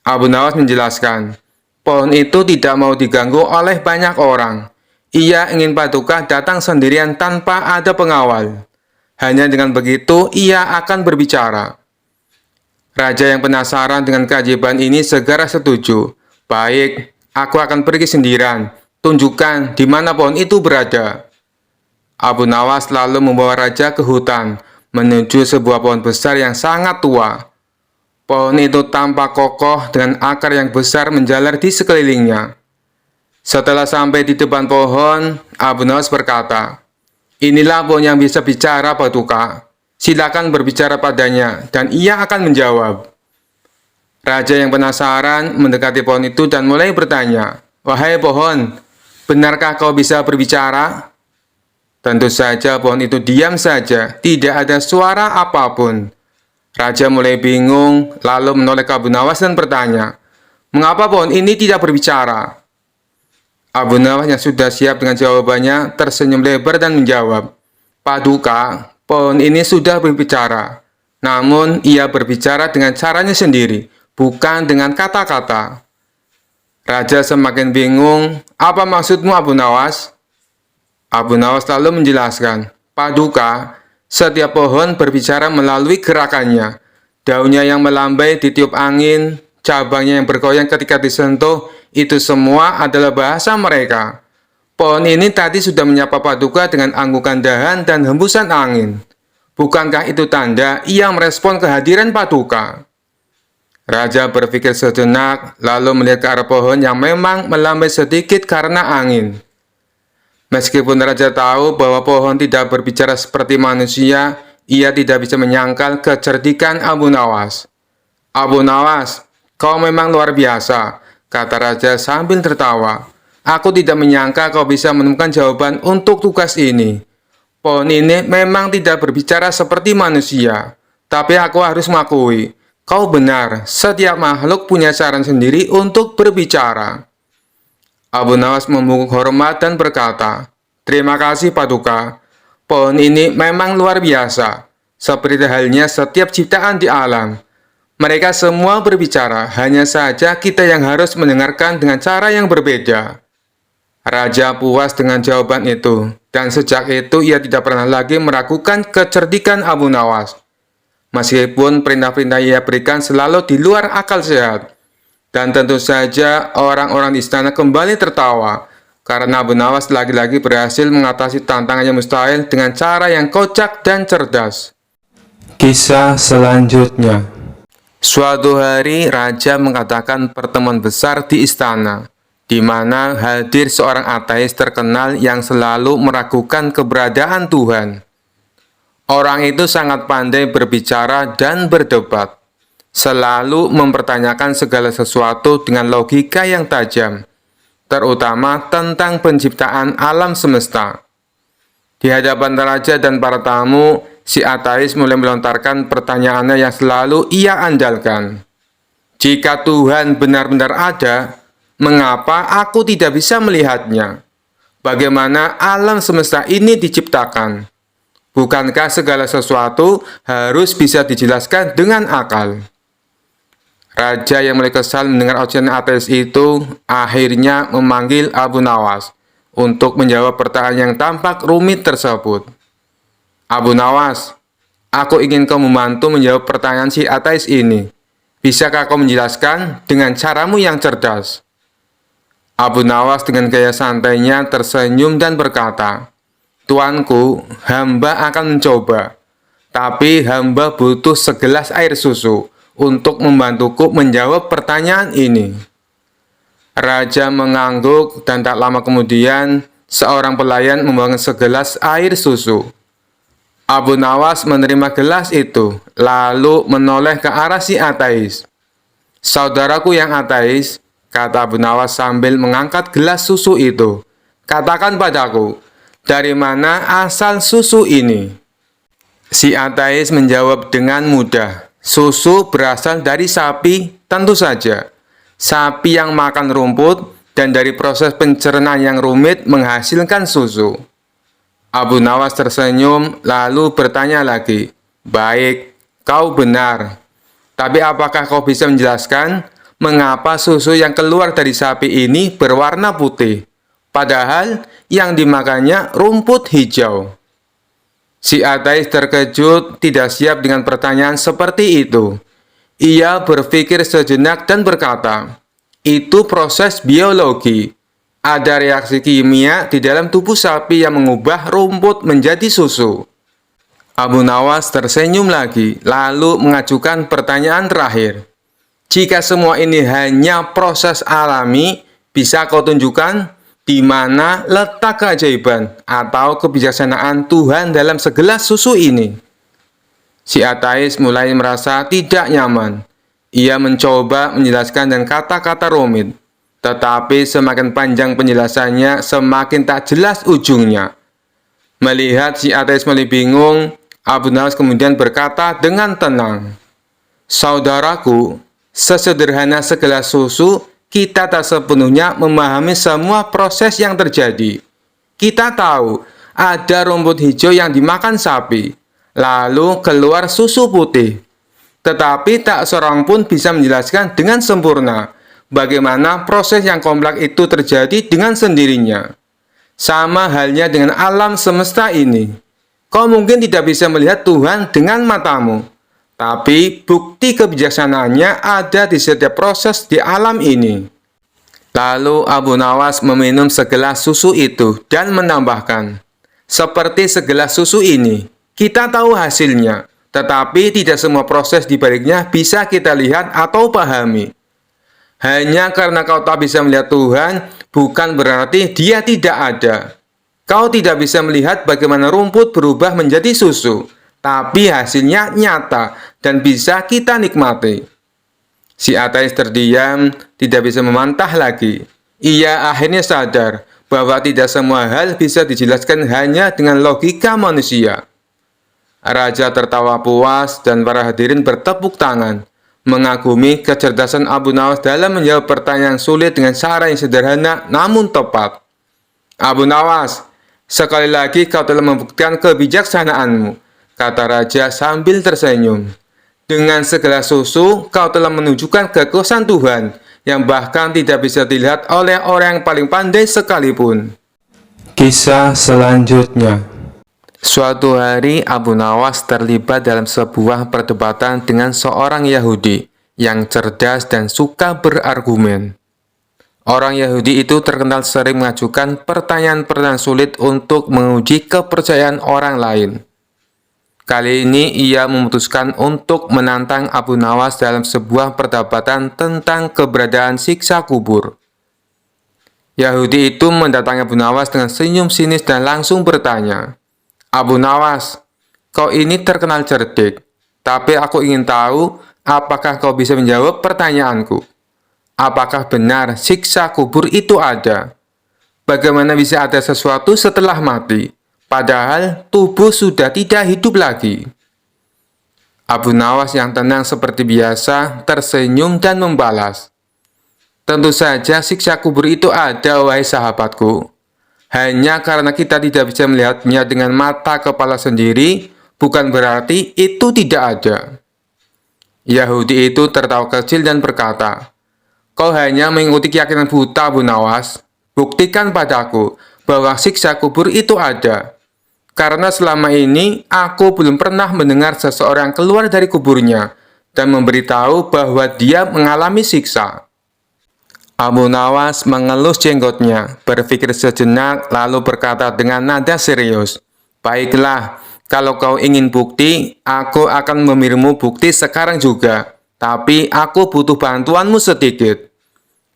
Abu Nawas menjelaskan, "Pohon itu tidak mau diganggu oleh banyak orang. Ia ingin Paduka datang sendirian tanpa ada pengawal. Hanya dengan begitu, ia akan berbicara." Raja yang penasaran dengan keajaiban ini segera setuju. "Baik, aku akan pergi sendirian. Tunjukkan di mana pohon itu berada." Abu Nawas lalu membawa raja ke hutan, menuju sebuah pohon besar yang sangat tua. Pohon itu tampak kokoh dengan akar yang besar menjalar di sekelilingnya. Setelah sampai di depan pohon, Abu Nawas berkata, "Inilah pohon yang bisa bicara, Paduka. Silakan berbicara padanya, dan ia akan menjawab." Raja yang penasaran mendekati pohon itu dan mulai bertanya, "Wahai pohon, benarkah kau bisa berbicara?" Tentu saja pohon itu diam saja, tidak ada suara apapun. Raja mulai bingung, lalu menoleh ke Abu Nawas dan bertanya, "Mengapa pohon ini tidak berbicara?" Abu Nawas yang sudah siap dengan jawabannya tersenyum lebar dan menjawab, "Paduka, pohon ini sudah berbicara. Namun ia berbicara dengan caranya sendiri, bukan dengan kata-kata." Raja semakin bingung, "Apa maksudmu, Abu Nawas?" Abu Nawas lalu menjelaskan, "Paduka, setiap pohon berbicara melalui gerakannya. Daunnya yang melambai ditiup angin, cabangnya yang bergoyang ketika disentuh, itu semua adalah bahasa mereka. Pohon ini tadi sudah menyapa Paduka dengan anggukan dahan dan hembusan angin. Bukankah itu tanda ia merespon kehadiran Paduka?" Raja berpikir sejenak, lalu melihat ke arah pohon yang memang melambai sedikit karena angin. Meskipun Raja tahu bahwa pohon tidak berbicara seperti manusia, ia tidak bisa menyangkal kecerdikan Abu Nawas. "Abu Nawas, kau memang luar biasa," kata Raja sambil tertawa. "Aku tidak menyangka kau bisa menemukan jawaban untuk tugas ini. Pohon ini memang tidak berbicara seperti manusia, tapi aku harus mengakui, kau benar, setiap makhluk punya cara sendiri untuk berbicara." Abu Nawas membungkuk hormat dan berkata, "Terima kasih, Paduka. Pohon ini memang luar biasa, seperti halnya setiap ciptaan di alam. Mereka semua berbicara, hanya saja kita yang harus mendengarkan dengan cara yang berbeda." Raja puas dengan jawaban itu, dan sejak itu ia tidak pernah lagi meragukan kecerdikan Abu Nawas. Meskipun perintah-perintah ia berikan selalu di luar akal sehat. Dan tentu saja orang-orang di istana kembali tertawa, karena Abu Nawas lagi-lagi berhasil mengatasi tantangan yang mustahil dengan cara yang kocak dan cerdas. Kisah selanjutnya. Suatu hari, Raja mengadakan pertemuan besar di istana, di mana hadir seorang ateis terkenal yang selalu meragukan keberadaan Tuhan. Orang itu sangat pandai berbicara dan berdebat, selalu mempertanyakan segala sesuatu dengan logika yang tajam, terutama tentang penciptaan alam semesta. Di hadapan Raja dan para tamu, si ateis mulai melontarkan pertanyaannya yang selalu ia andalkan. "Jika Tuhan benar-benar ada, mengapa aku tidak bisa melihatnya? Bagaimana alam semesta ini diciptakan? Bukankah segala sesuatu harus bisa dijelaskan dengan akal? Raja yang mulai kesal mendengar ocehan ateis itu akhirnya memanggil Abu Nawas untuk menjawab pertanyaan yang tampak rumit tersebut. Abu Nawas, aku ingin kau membantu menjawab pertanyaan si ateis ini. Bisakah kau menjelaskan dengan caramu yang cerdas? Abu Nawas dengan gaya santainya tersenyum dan berkata, Tuanku, hamba akan mencoba, tapi hamba butuh segelas air susu untuk membantuku menjawab pertanyaan ini. Raja mengangguk dan tak lama kemudian seorang pelayan membawa segelas air susu. Abu Nawas menerima gelas itu, lalu menoleh ke arah si ateis. Saudaraku yang ateis, kata Abu Nawas sambil mengangkat gelas susu itu, katakan padaku, dari mana asal susu ini? Si ateis menjawab dengan mudah, susu berasal dari sapi, tentu saja. Sapi yang makan rumput dan dari proses pencernaan yang rumit menghasilkan susu. Abu Nawas tersenyum lalu bertanya lagi, baik, kau benar. Tapi apakah kau bisa menjelaskan mengapa susu yang keluar dari sapi ini berwarna putih? Padahal yang dimakannya rumput hijau. Si ateis terkejut, tidak siap dengan pertanyaan seperti itu. Ia berpikir sejenak dan berkata, itu proses biologi. Ada reaksi kimia di dalam tubuh sapi yang mengubah rumput menjadi susu. Abu Nawas tersenyum lagi, lalu mengajukan pertanyaan terakhir. Jika semua ini hanya proses alami, bisa kau tunjukkan di mana letak keajaiban atau kebijaksanaan Tuhan dalam segelas susu ini? Si ateis mulai merasa tidak nyaman. Ia mencoba menjelaskan dengan kata-kata rumit, tetapi semakin panjang penjelasannya, semakin tak jelas ujungnya. Melihat si ateis mulai bingung, Abu Nawas kemudian berkata dengan tenang, Saudaraku, sesederhana segelas susu, kita tak sepenuhnya memahami semua proses yang terjadi. Kita tahu ada rumput hijau yang dimakan sapi, lalu keluar susu putih. Tetapi tak seorang pun bisa menjelaskan dengan sempurna bagaimana proses yang kompleks itu terjadi dengan sendirinya. Sama halnya dengan alam semesta ini. Kau mungkin tidak bisa melihat Tuhan dengan matamu, tapi bukti kebijaksanaannya ada di setiap proses di alam ini. Lalu Abu Nawas meminum segelas susu itu dan menambahkan, seperti segelas susu ini, kita tahu hasilnya, tetapi tidak semua proses di baliknya bisa kita lihat atau pahami. Hanya karena kau tak bisa melihat Tuhan, bukan berarti Dia tidak ada. Kau tidak bisa melihat bagaimana rumput berubah menjadi susu, tapi hasilnya nyata dan bisa kita nikmati. Si ateis terdiam, tidak bisa memantah lagi. Ia akhirnya sadar bahwa tidak semua hal bisa dijelaskan hanya dengan logika manusia. Raja tertawa puas dan para hadirin bertepuk tangan, mengagumi kecerdasan Abu Nawas dalam menjawab pertanyaan sulit dengan cara yang sederhana namun tepat. Abu Nawas, sekali lagi kau telah membuktikan kebijaksanaanmu, kata raja sambil tersenyum. Dengan segelas susu, kau telah menunjukkan kekuasaan Tuhan yang bahkan tidak bisa dilihat oleh orang yang paling pandai sekalipun. Kisah selanjutnya. Suatu hari, Abu Nawas terlibat dalam sebuah perdebatan dengan seorang Yahudi yang cerdas dan suka berargumen. Orang Yahudi itu terkenal sering mengajukan pertanyaan-pertanyaan sulit untuk menguji kepercayaan orang lain. Kali ini ia memutuskan untuk menantang Abu Nawas dalam sebuah perdebatan tentang keberadaan siksa kubur. Yahudi itu mendatangi Abu Nawas dengan senyum sinis dan langsung bertanya, Abu Nawas, kau ini terkenal cerdik, tapi aku ingin tahu apakah kau bisa menjawab pertanyaanku. Apakah benar siksa kubur itu ada? Bagaimana bisa ada sesuatu setelah mati, padahal tubuh sudah tidak hidup lagi? Abu Nawas yang tenang seperti biasa tersenyum dan membalas, tentu saja siksa kubur itu ada, wahai sahabatku. Hanya karena kita tidak bisa melihatnya dengan mata kepala sendiri, bukan berarti itu tidak ada. Yahudi itu tertawa kecil dan berkata, "Kau hanya mengikuti keyakinan buta, Abu Nawas. Buktikan padaku bahwa siksa kubur itu ada. Karena selama ini aku belum pernah mendengar seseorang keluar dari kuburnya dan memberitahu bahwa dia mengalami siksa." Abu Nawas mengelus jenggotnya, berpikir sejenak, lalu berkata dengan nada serius, "Baiklah, kalau kau ingin bukti, aku akan memberimu bukti sekarang juga. Tapi aku butuh bantuanmu sedikit."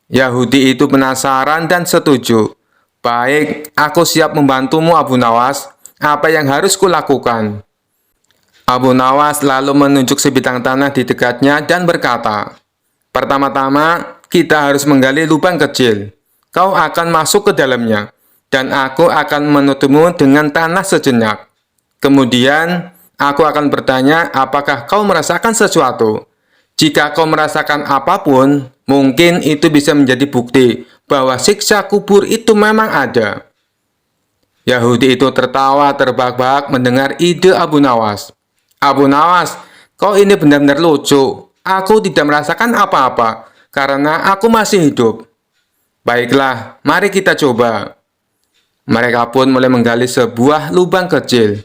Yahudi itu penasaran dan setuju. "Baik, aku siap membantumu, Abu Nawas. Apa yang harus kulakukan?" Abu Nawas lalu menunjuk sebidang tanah di dekatnya dan berkata, "Pertama-tama, kita harus menggali lubang kecil. Kau akan masuk ke dalamnya, dan aku akan menutupmu dengan tanah sejenak. Kemudian, aku akan bertanya apakah kau merasakan sesuatu. Jika kau merasakan apapun, mungkin itu bisa menjadi bukti bahwa siksa kubur itu memang ada." Yahudi itu tertawa terbahak-bahak mendengar ide Abu Nawas. "Abu Nawas, kau ini benar-benar lucu. Aku tidak merasakan apa-apa, karena aku masih hidup." "Baiklah, mari kita coba." Mereka pun mulai menggali sebuah lubang kecil.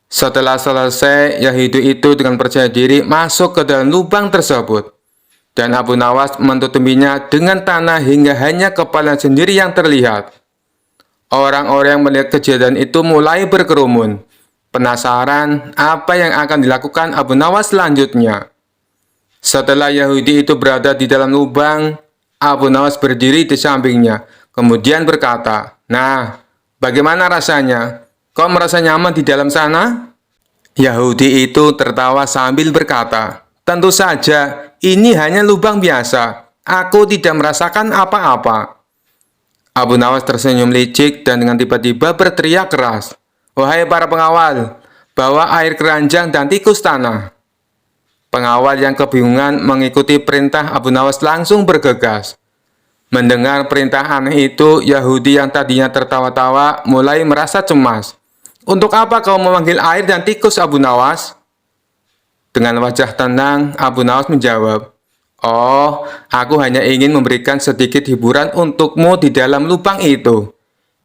Setelah selesai, Yahudi itu dengan percaya diri masuk ke dalam lubang tersebut. Dan Abu Nawas menutupinya dengan tanah hingga hanya kepala sendiri yang terlihat. Orang-orang yang melihat kejadian itu mulai berkerumun. Penasaran apa yang akan dilakukan Abu Nawas selanjutnya. Setelah Yahudi itu berada di dalam lubang, Abu Nawas berdiri di sampingnya, kemudian berkata, "Nah, bagaimana rasanya? Kau merasa nyaman di dalam sana?" Yahudi itu tertawa sambil berkata, "Tentu saja, ini hanya lubang biasa. Aku tidak merasakan apa-apa." Abu Nawas tersenyum licik dan dengan tiba-tiba berteriak keras, "Wahai para pengawal, bawa air keranjang dan tikus tanah." Pengawal yang kebingungan mengikuti perintah Abu Nawas langsung bergegas. Mendengar perintah aneh itu, Yahudi yang tadinya tertawa-tawa mulai merasa cemas. "Untuk apa kau memanggil air dan tikus, Abu Nawas?" Dengan wajah tenang, Abu Nawas menjawab, "Oh, aku hanya ingin memberikan sedikit hiburan untukmu di dalam lubang itu.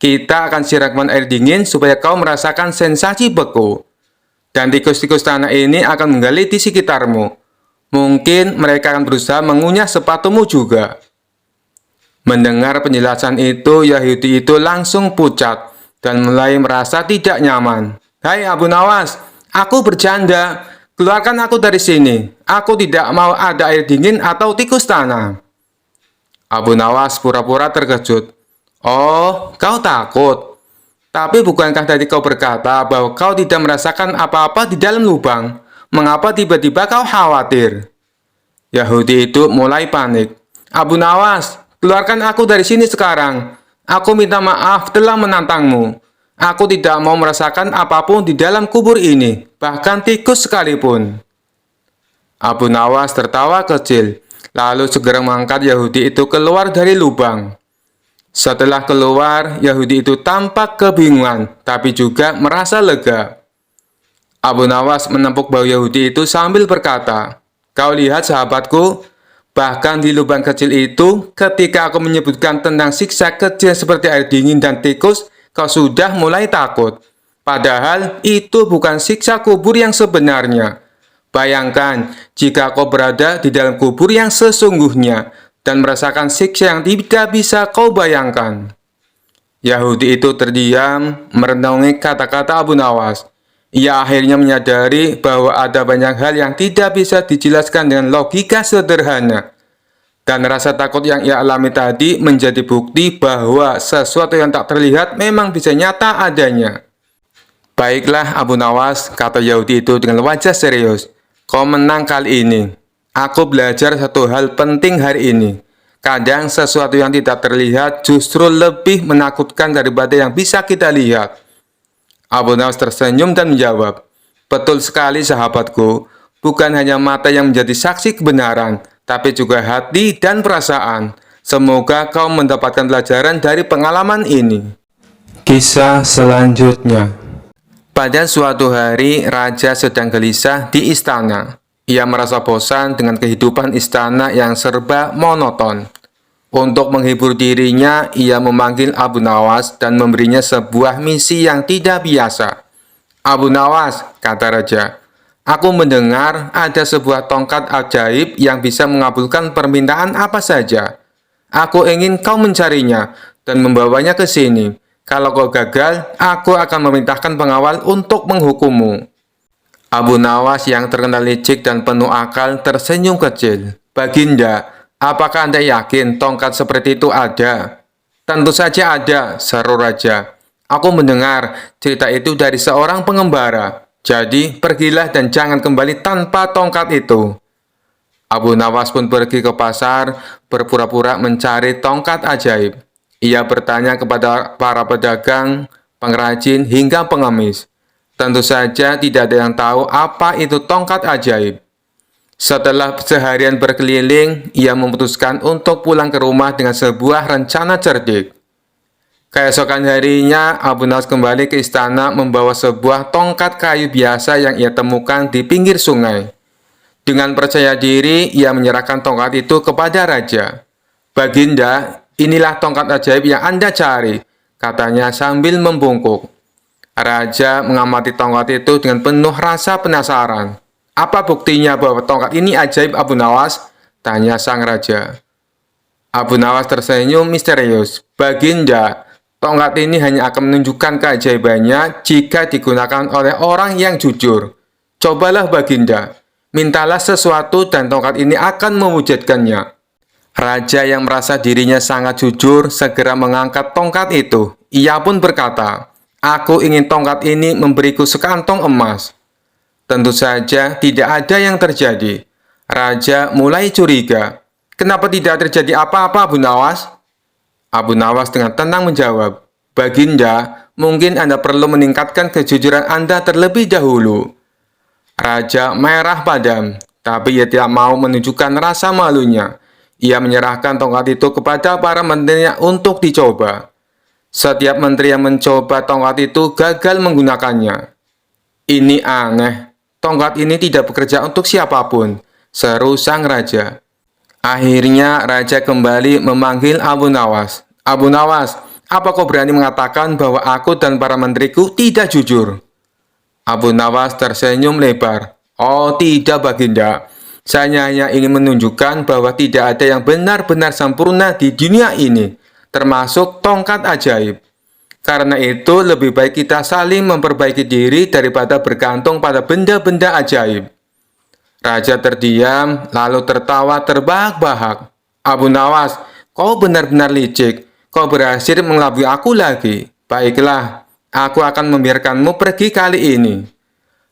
Kita akan siramkan air dingin supaya kau merasakan sensasi beku. Dan tikus-tikus tanah ini akan menggali di sekitarmu. Mungkin mereka akan berusaha mengunyah sepatumu juga." Mendengar penjelasan itu, Yahudi itu langsung pucat dan mulai merasa tidak nyaman. "Hai Abu Nawas, aku bercanda. Keluarkan aku dari sini. Aku tidak mau ada air dingin atau tikus tanah." Abu Nawas pura-pura terkejut. "Oh, kau takut? Tapi bukankah tadi kau berkata bahwa kau tidak merasakan apa-apa di dalam lubang? Mengapa tiba-tiba kau khawatir?" Yahudi itu mulai panik. "Abu Nawas, keluarkan aku dari sini sekarang. Aku minta maaf telah menantangmu. Aku tidak mau merasakan apapun di dalam kubur ini, bahkan tikus sekalipun." Abu Nawas tertawa kecil, lalu segera mengangkat Yahudi itu keluar dari lubang. Setelah keluar, Yahudi itu tampak kebingungan, tapi juga merasa lega. Abu Nawas menepuk bahu Yahudi itu sambil berkata, "Kau lihat sahabatku, bahkan di lubang kecil itu, ketika aku menyebutkan tentang siksa kecil seperti air dingin dan tikus, kau sudah mulai takut. Padahal itu bukan siksa kubur yang sebenarnya. Bayangkan jika kau berada di dalam kubur yang sesungguhnya dan merasakan siksa yang tidak bisa kau bayangkan." Yahudi itu terdiam, merenungi kata-kata Abu Nawas. Ia akhirnya menyadari bahwa ada banyak hal yang tidak bisa dijelaskan dengan logika sederhana. Dan rasa takut yang ia alami tadi menjadi bukti bahwa sesuatu yang tak terlihat memang bisa nyata adanya. "Baiklah Abu Nawas," kata Yahudi itu dengan wajah serius. "Kau menang kali ini. Aku belajar satu hal penting hari ini. Kadang sesuatu yang tidak terlihat justru lebih menakutkan daripada yang bisa kita lihat." Abu Nawas tersenyum dan menjawab, "Betul sekali sahabatku. Bukan hanya mata yang menjadi saksi kebenaran, tapi juga hati dan perasaan. Semoga kau mendapatkan pelajaran dari pengalaman ini." Kisah selanjutnya. Pada suatu hari, raja sedang gelisah di istana. Ia merasa bosan dengan kehidupan istana yang serba monoton. Untuk menghibur dirinya, ia memanggil Abu Nawas dan memberinya sebuah misi yang tidak biasa. "Abu Nawas," kata raja, "aku mendengar ada sebuah tongkat ajaib yang bisa mengabulkan permintaan apa saja. Aku ingin kau mencarinya dan membawanya ke sini. Kalau kau gagal, aku akan memerintahkan pengawal untuk menghukummu." Abu Nawas yang terkenal licik dan penuh akal tersenyum kecil. "Baginda, apakah Anda yakin tongkat seperti itu ada?" "Tentu saja ada," seru raja. "Aku mendengar cerita itu dari seorang pengembara. Jadi, pergilah dan jangan kembali tanpa tongkat itu." Abu Nawas pun pergi ke pasar, berpura-pura mencari tongkat ajaib. Ia bertanya kepada para pedagang, pengrajin, hingga pengemis. Tentu saja tidak ada yang tahu apa itu tongkat ajaib. Setelah seharian berkeliling, ia memutuskan untuk pulang ke rumah dengan sebuah rencana cerdik. Keesokan harinya, Abu Nawas kembali ke istana membawa sebuah tongkat kayu biasa yang ia temukan di pinggir sungai. Dengan percaya diri, ia menyerahkan tongkat itu kepada raja. "Baginda, inilah tongkat ajaib yang Anda cari," katanya sambil membungkuk. Raja mengamati tongkat itu dengan penuh rasa penasaran. "Apa buktinya bahwa tongkat ini ajaib, Abu Nawas?" tanya sang raja. Abu Nawas tersenyum misterius. "Baginda, tongkat ini hanya akan menunjukkan keajaibannya jika digunakan oleh orang yang jujur. Cobalah Baginda, mintalah sesuatu dan tongkat ini akan mewujudkannya." Raja yang merasa dirinya sangat jujur segera mengangkat tongkat itu. Ia pun berkata, "Aku ingin tongkat ini memberiku sekantong emas." Tentu saja tidak ada yang terjadi. Raja mulai curiga. "Kenapa tidak terjadi apa-apa, Abu Nawas?" Abu Nawas dengan tenang menjawab, "Baginda, mungkin Anda perlu meningkatkan kejujuran Anda terlebih dahulu." Raja merah padam, tapi ia tidak mau menunjukkan rasa malunya. Ia menyerahkan tongkat itu kepada para menterinya untuk dicoba. Setiap menteri yang mencoba tongkat itu gagal menggunakannya. "Ini aneh, tongkat ini tidak bekerja untuk siapapun," seru sang raja. Akhirnya raja kembali memanggil Abu Nawas. "Abu Nawas, apa kau berani mengatakan bahwa aku dan para menteriku tidak jujur?" Abu Nawas tersenyum lebar. "Oh tidak, Baginda. Saya hanya ingin menunjukkan bahwa tidak ada yang benar-benar sempurna di dunia ini, termasuk tongkat ajaib. Karena itu lebih baik kita saling memperbaiki diri daripada bergantung pada benda-benda ajaib." Raja terdiam, lalu tertawa terbahak-bahak. "Abu Nawas, kau benar-benar licik. Kau berhasil mengelabui aku lagi. Baiklah, aku akan membiarkanmu pergi kali ini."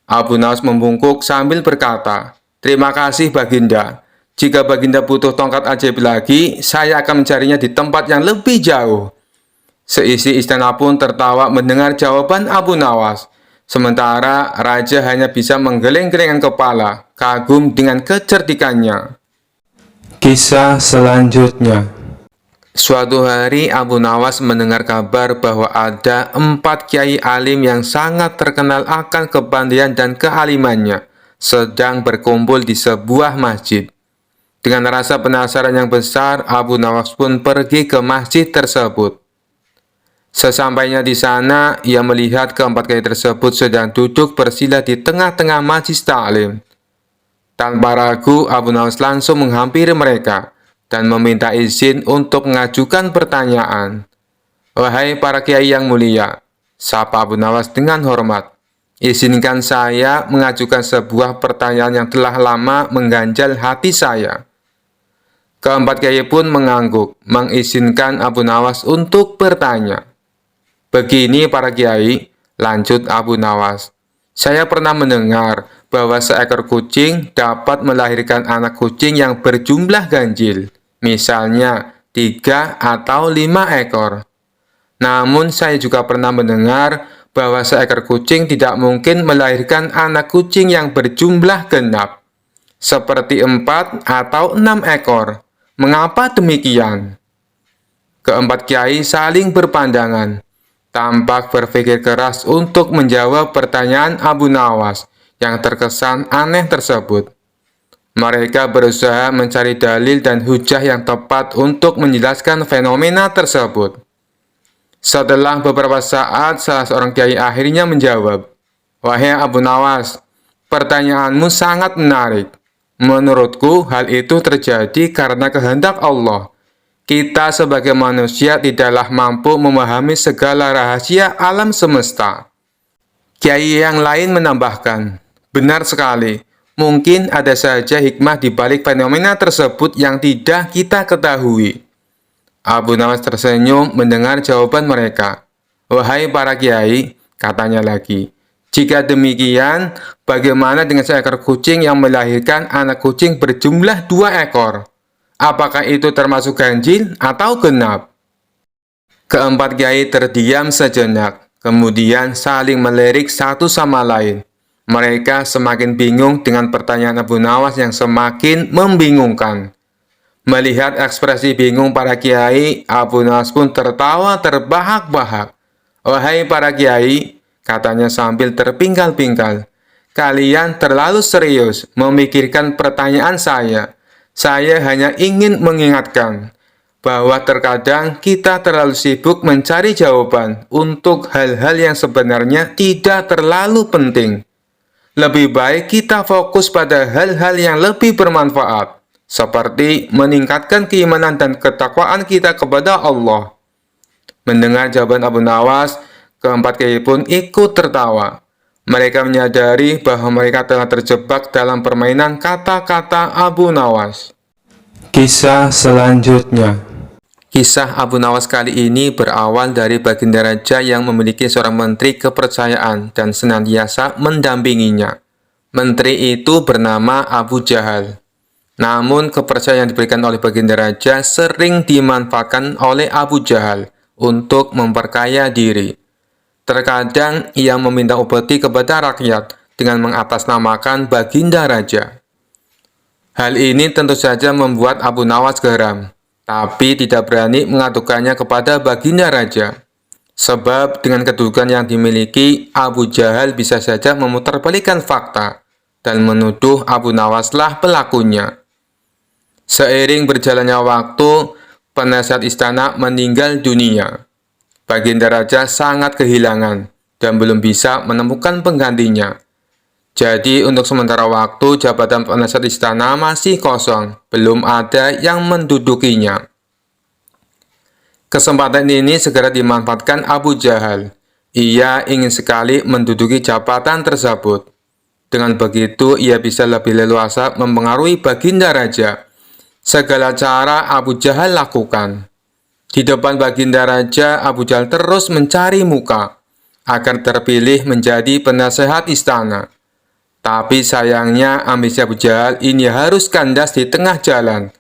Abu Nawas membungkuk sambil berkata, "Terima kasih Baginda. Jika Baginda butuh tongkat ajaib lagi, saya akan mencarinya di tempat yang lebih jauh." Seisi istana pun tertawa mendengar jawaban Abu Nawas. Sementara raja hanya bisa menggeleng-gelengkan kepala, kagum dengan kecerdikannya. Kisah selanjutnya. Suatu hari Abu Nawas mendengar kabar bahwa ada 4 kiai alim yang sangat terkenal akan kepandaian dan kealimannya sedang berkumpul di sebuah masjid. Dengan rasa penasaran yang besar, Abu Nawas pun pergi ke masjid tersebut. Sesampainya di sana, ia melihat ke-4 kiai tersebut sedang duduk bersila di tengah-tengah majlis taklim. Tanpa ragu, Abu Nawas langsung menghampiri mereka dan meminta izin untuk mengajukan pertanyaan. "Wahai para kiai yang mulia," sapa Abu Nawas dengan hormat, "izinkan saya mengajukan sebuah pertanyaan yang telah lama mengganjal hati saya." Ke-4 kiai pun mengangguk, mengizinkan Abu Nawas untuk bertanya. "Begini para kiai," lanjut Abu Nawas, "saya pernah mendengar bahwa seekor kucing dapat melahirkan anak kucing yang berjumlah ganjil, misalnya 3 atau 5 ekor. Namun saya juga pernah mendengar bahwa seekor kucing tidak mungkin melahirkan anak kucing yang berjumlah genap, seperti 4 atau 6 ekor. Mengapa demikian?" Ke-4 kiai saling berpandangan. tampak berpikir keras untuk menjawab pertanyaan Abu Nawas yang terkesan aneh tersebut. Mereka berusaha mencari dalil dan hujah yang tepat untuk menjelaskan fenomena tersebut. Setelah beberapa saat, salah seorang kiai akhirnya menjawab, "Wahai Abu Nawas, pertanyaanmu sangat menarik. Menurutku, hal itu terjadi karena kehendak Allah. Kita sebagai manusia tidaklah mampu memahami segala rahasia alam semesta." Kiai yang lain menambahkan, "Benar sekali. Mungkin ada saja hikmah di balik fenomena tersebut yang tidak kita ketahui." Abu Nawas tersenyum mendengar jawaban mereka. "Wahai para kiai," katanya lagi, "jika demikian, bagaimana dengan seekor kucing yang melahirkan anak kucing berjumlah 2 ekor? Apakah itu termasuk ganjil atau genap?" Keempat kiai terdiam sejenak, kemudian saling melirik satu sama lain. Mereka semakin bingung dengan pertanyaan Abu Nawas yang semakin membingungkan. Melihat ekspresi bingung para kiai, Abu Nawas pun tertawa terbahak-bahak. "Wahai para kiai," katanya sambil terpingkal-pingkal, "kalian terlalu serius memikirkan pertanyaan saya. Saya hanya ingin mengingatkan bahwa terkadang kita terlalu sibuk mencari jawaban untuk hal-hal yang sebenarnya tidak terlalu penting. Lebih baik kita fokus pada hal-hal yang lebih bermanfaat, seperti meningkatkan keimanan dan ketakwaan kita kepada Allah." Mendengar jawaban Abu Nawas, keempat kiai pun ikut tertawa. Mereka menyadari bahwa mereka telah terjebak dalam permainan kata-kata Abu Nawas. Kisah selanjutnya. Kisah Abu Nawas kali ini berawal dari baginda raja yang memiliki seorang menteri kepercayaan dan senantiasa mendampinginya. Menteri itu bernama Abu Jahal. Namun, kepercayaan yang diberikan oleh baginda raja sering dimanfaatkan oleh Abu Jahal untuk memperkaya diri. Terkadang, ia meminta upeti kepada rakyat dengan mengatasnamakan baginda raja. Hal ini tentu saja membuat Abu Nawas geram, tapi tidak berani mengadukannya kepada baginda raja. Sebab dengan kedudukan yang dimiliki, Abu Jahal bisa saja memutarbalikkan fakta dan menuduh Abu Nawaslah pelakunya. Seiring berjalannya waktu, penasihat istana meninggal dunia. Baginda raja sangat kehilangan dan belum bisa menemukan penggantinya. Jadi untuk sementara waktu jabatan penasihat istana masih kosong, belum ada yang mendudukinya. Kesempatan ini segera dimanfaatkan Abu Jahal. Ia ingin sekali menduduki jabatan tersebut. Dengan begitu, ia bisa lebih leluasa mempengaruhi baginda raja. Segala cara Abu Jahal lakukan. Di depan baginda raja, Abu Jahal terus mencari muka agar terpilih menjadi penasehat istana. Tapi sayangnya ambisi Abu Jahal ini harus kandas di tengah jalan,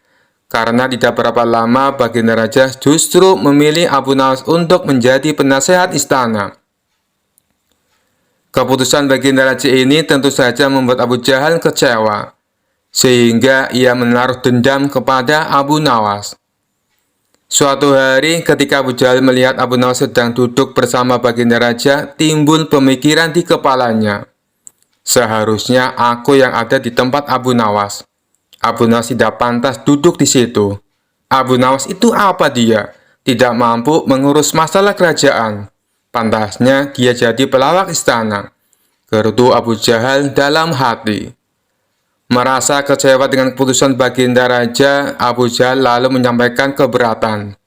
karena tidak berapa lama baginda raja justru memilih Abu Nawas untuk menjadi penasehat istana. Keputusan baginda raja ini tentu saja membuat Abu Jahal kecewa, sehingga ia menaruh dendam kepada Abu Nawas. Suatu hari ketika Abu Jahal melihat Abu Nawas sedang duduk bersama baginda raja, timbul pemikiran di kepalanya. Seharusnya aku yang ada di tempat Abu Nawas. Abu Nawas tidak pantas duduk di situ. Abu Nawas itu apa dia? Tidak mampu mengurus masalah kerajaan. Pantasnya dia jadi pelawak istana. Gerutu Abu Jahal dalam hati. Merasa kecewa dengan keputusan baginda raja, Abu Jahal lalu menyampaikan keberatan.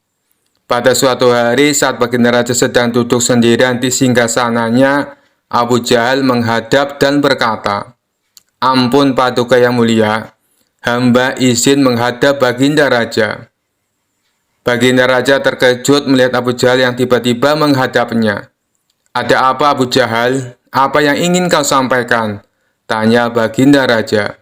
Pada suatu hari saat baginda raja sedang duduk sendirian di singgasananya, Abu Jahal menghadap dan berkata, "Ampun Paduka yang mulia, hamba izin menghadap baginda raja." Baginda raja terkejut melihat Abu Jahal yang tiba-tiba menghadapnya. "Ada apa Abu Jahal? Apa yang ingin kau sampaikan?" tanya baginda raja.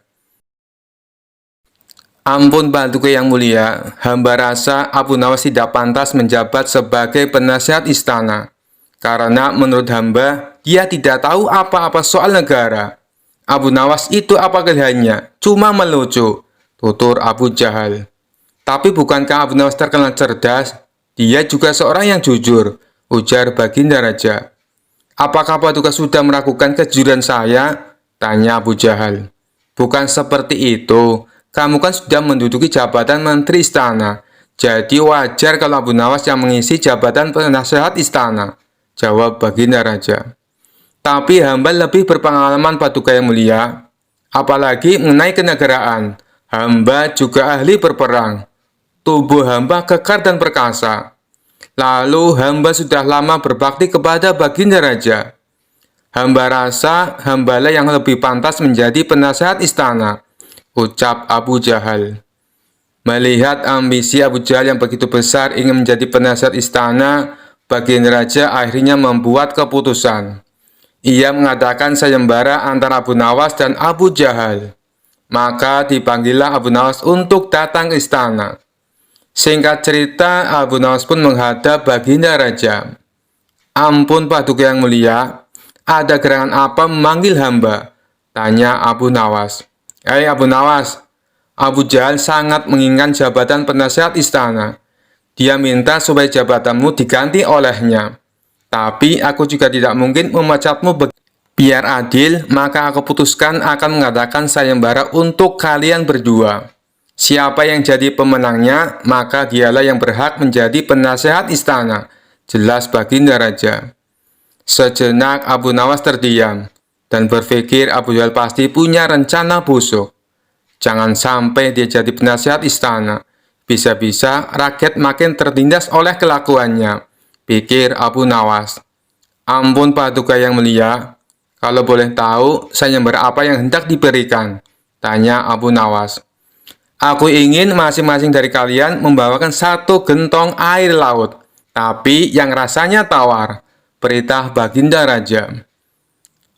"Ampun Paduka yang mulia, hamba rasa Abu Nawas tidak pantas menjabat sebagai penasihat istana. Karena menurut hamba, dia tidak tahu apa-apa soal negara. Abu Nawas itu apa kelebihannya? Cuma melucu," tutur Abu Jahal. "Tapi bukankah Abu Nawas terkenal cerdas? Dia juga seorang yang jujur. ujar Baginda Raja. Apakah Paduka sudah meragukan kejujuran saya? Tanya Abu Jahal. Bukan seperti itu. Kamu kan sudah menduduki jabatan menteri istana. Jadi wajar kalau Abu Nawas yang mengisi jabatan penasehat istana, jawab Baginda Raja. Tapi hamba lebih berpengalaman Paduka yang mulia. Apalagi mengenai kenegaraan. Hamba juga ahli berperang. Tubuh hamba kekar dan perkasa. Lalu hamba sudah lama berbakti kepada Baginda Raja. Hamba rasa hambalah yang lebih pantas menjadi penasehat istana, ucap Abu Jahal. Melihat ambisi Abu Jahal yang begitu besar ingin menjadi penasehat istana, Baginda Raja akhirnya membuat keputusan. Ia mengadakan sayembara antara Abu Nawas dan Abu Jahal. Maka dipanggillah Abu Nawas untuk datang ke istana. Singkat cerita, Abu Nawas pun menghadap Baginda Raja. Ampun Paduka yang mulia, ada gerangan apa memanggil hamba? Tanya Abu Nawas. Hei Abu Nawas, Abu Jahal sangat menginginkan jabatan penasehat istana. Dia minta supaya jabatanmu diganti olehnya. Tapi aku juga tidak mungkin memecatmu. Biar adil, maka aku putuskan akan mengadakan sayembara untuk kalian berdua. Siapa yang jadi pemenangnya, maka dialah yang berhak menjadi penasehat istana, jelas Baginda Raja. Sejenak Abu Nawas terdiam, dan berpikir Abu Jahal pasti punya rencana busuk. Jangan sampai dia jadi penasehat istana, bisa-bisa rakyat makin tertindas oleh kelakuannya, pikir Abu Nawas. Ampun Paduka yang mulia, kalau boleh tahu, sayembara apa yang hendak diberikan? Tanya Abu Nawas. Aku ingin masing-masing dari kalian membawakan 1 gentong air laut, tapi yang rasanya tawar, perintah Baginda Raja.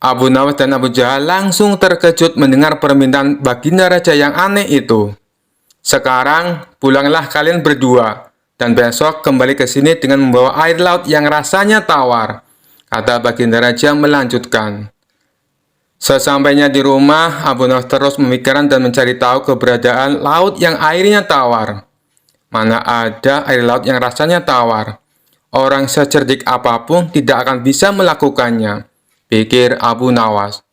Abu Nawas dan Abu Jahal langsung terkejut mendengar permintaan Baginda Raja yang aneh itu. Sekarang pulanglah kalian berdua, dan besok kembali ke sini dengan membawa air laut yang rasanya tawar, kata Baginda Raja melanjutkan. Sesampainya di rumah, Abu Nawas terus memikirkan dan mencari tahu keberadaan laut yang airnya tawar. Mana ada air laut yang rasanya tawar? Orang secerdik apapun tidak akan bisa melakukannya, pikir Abu Nawas.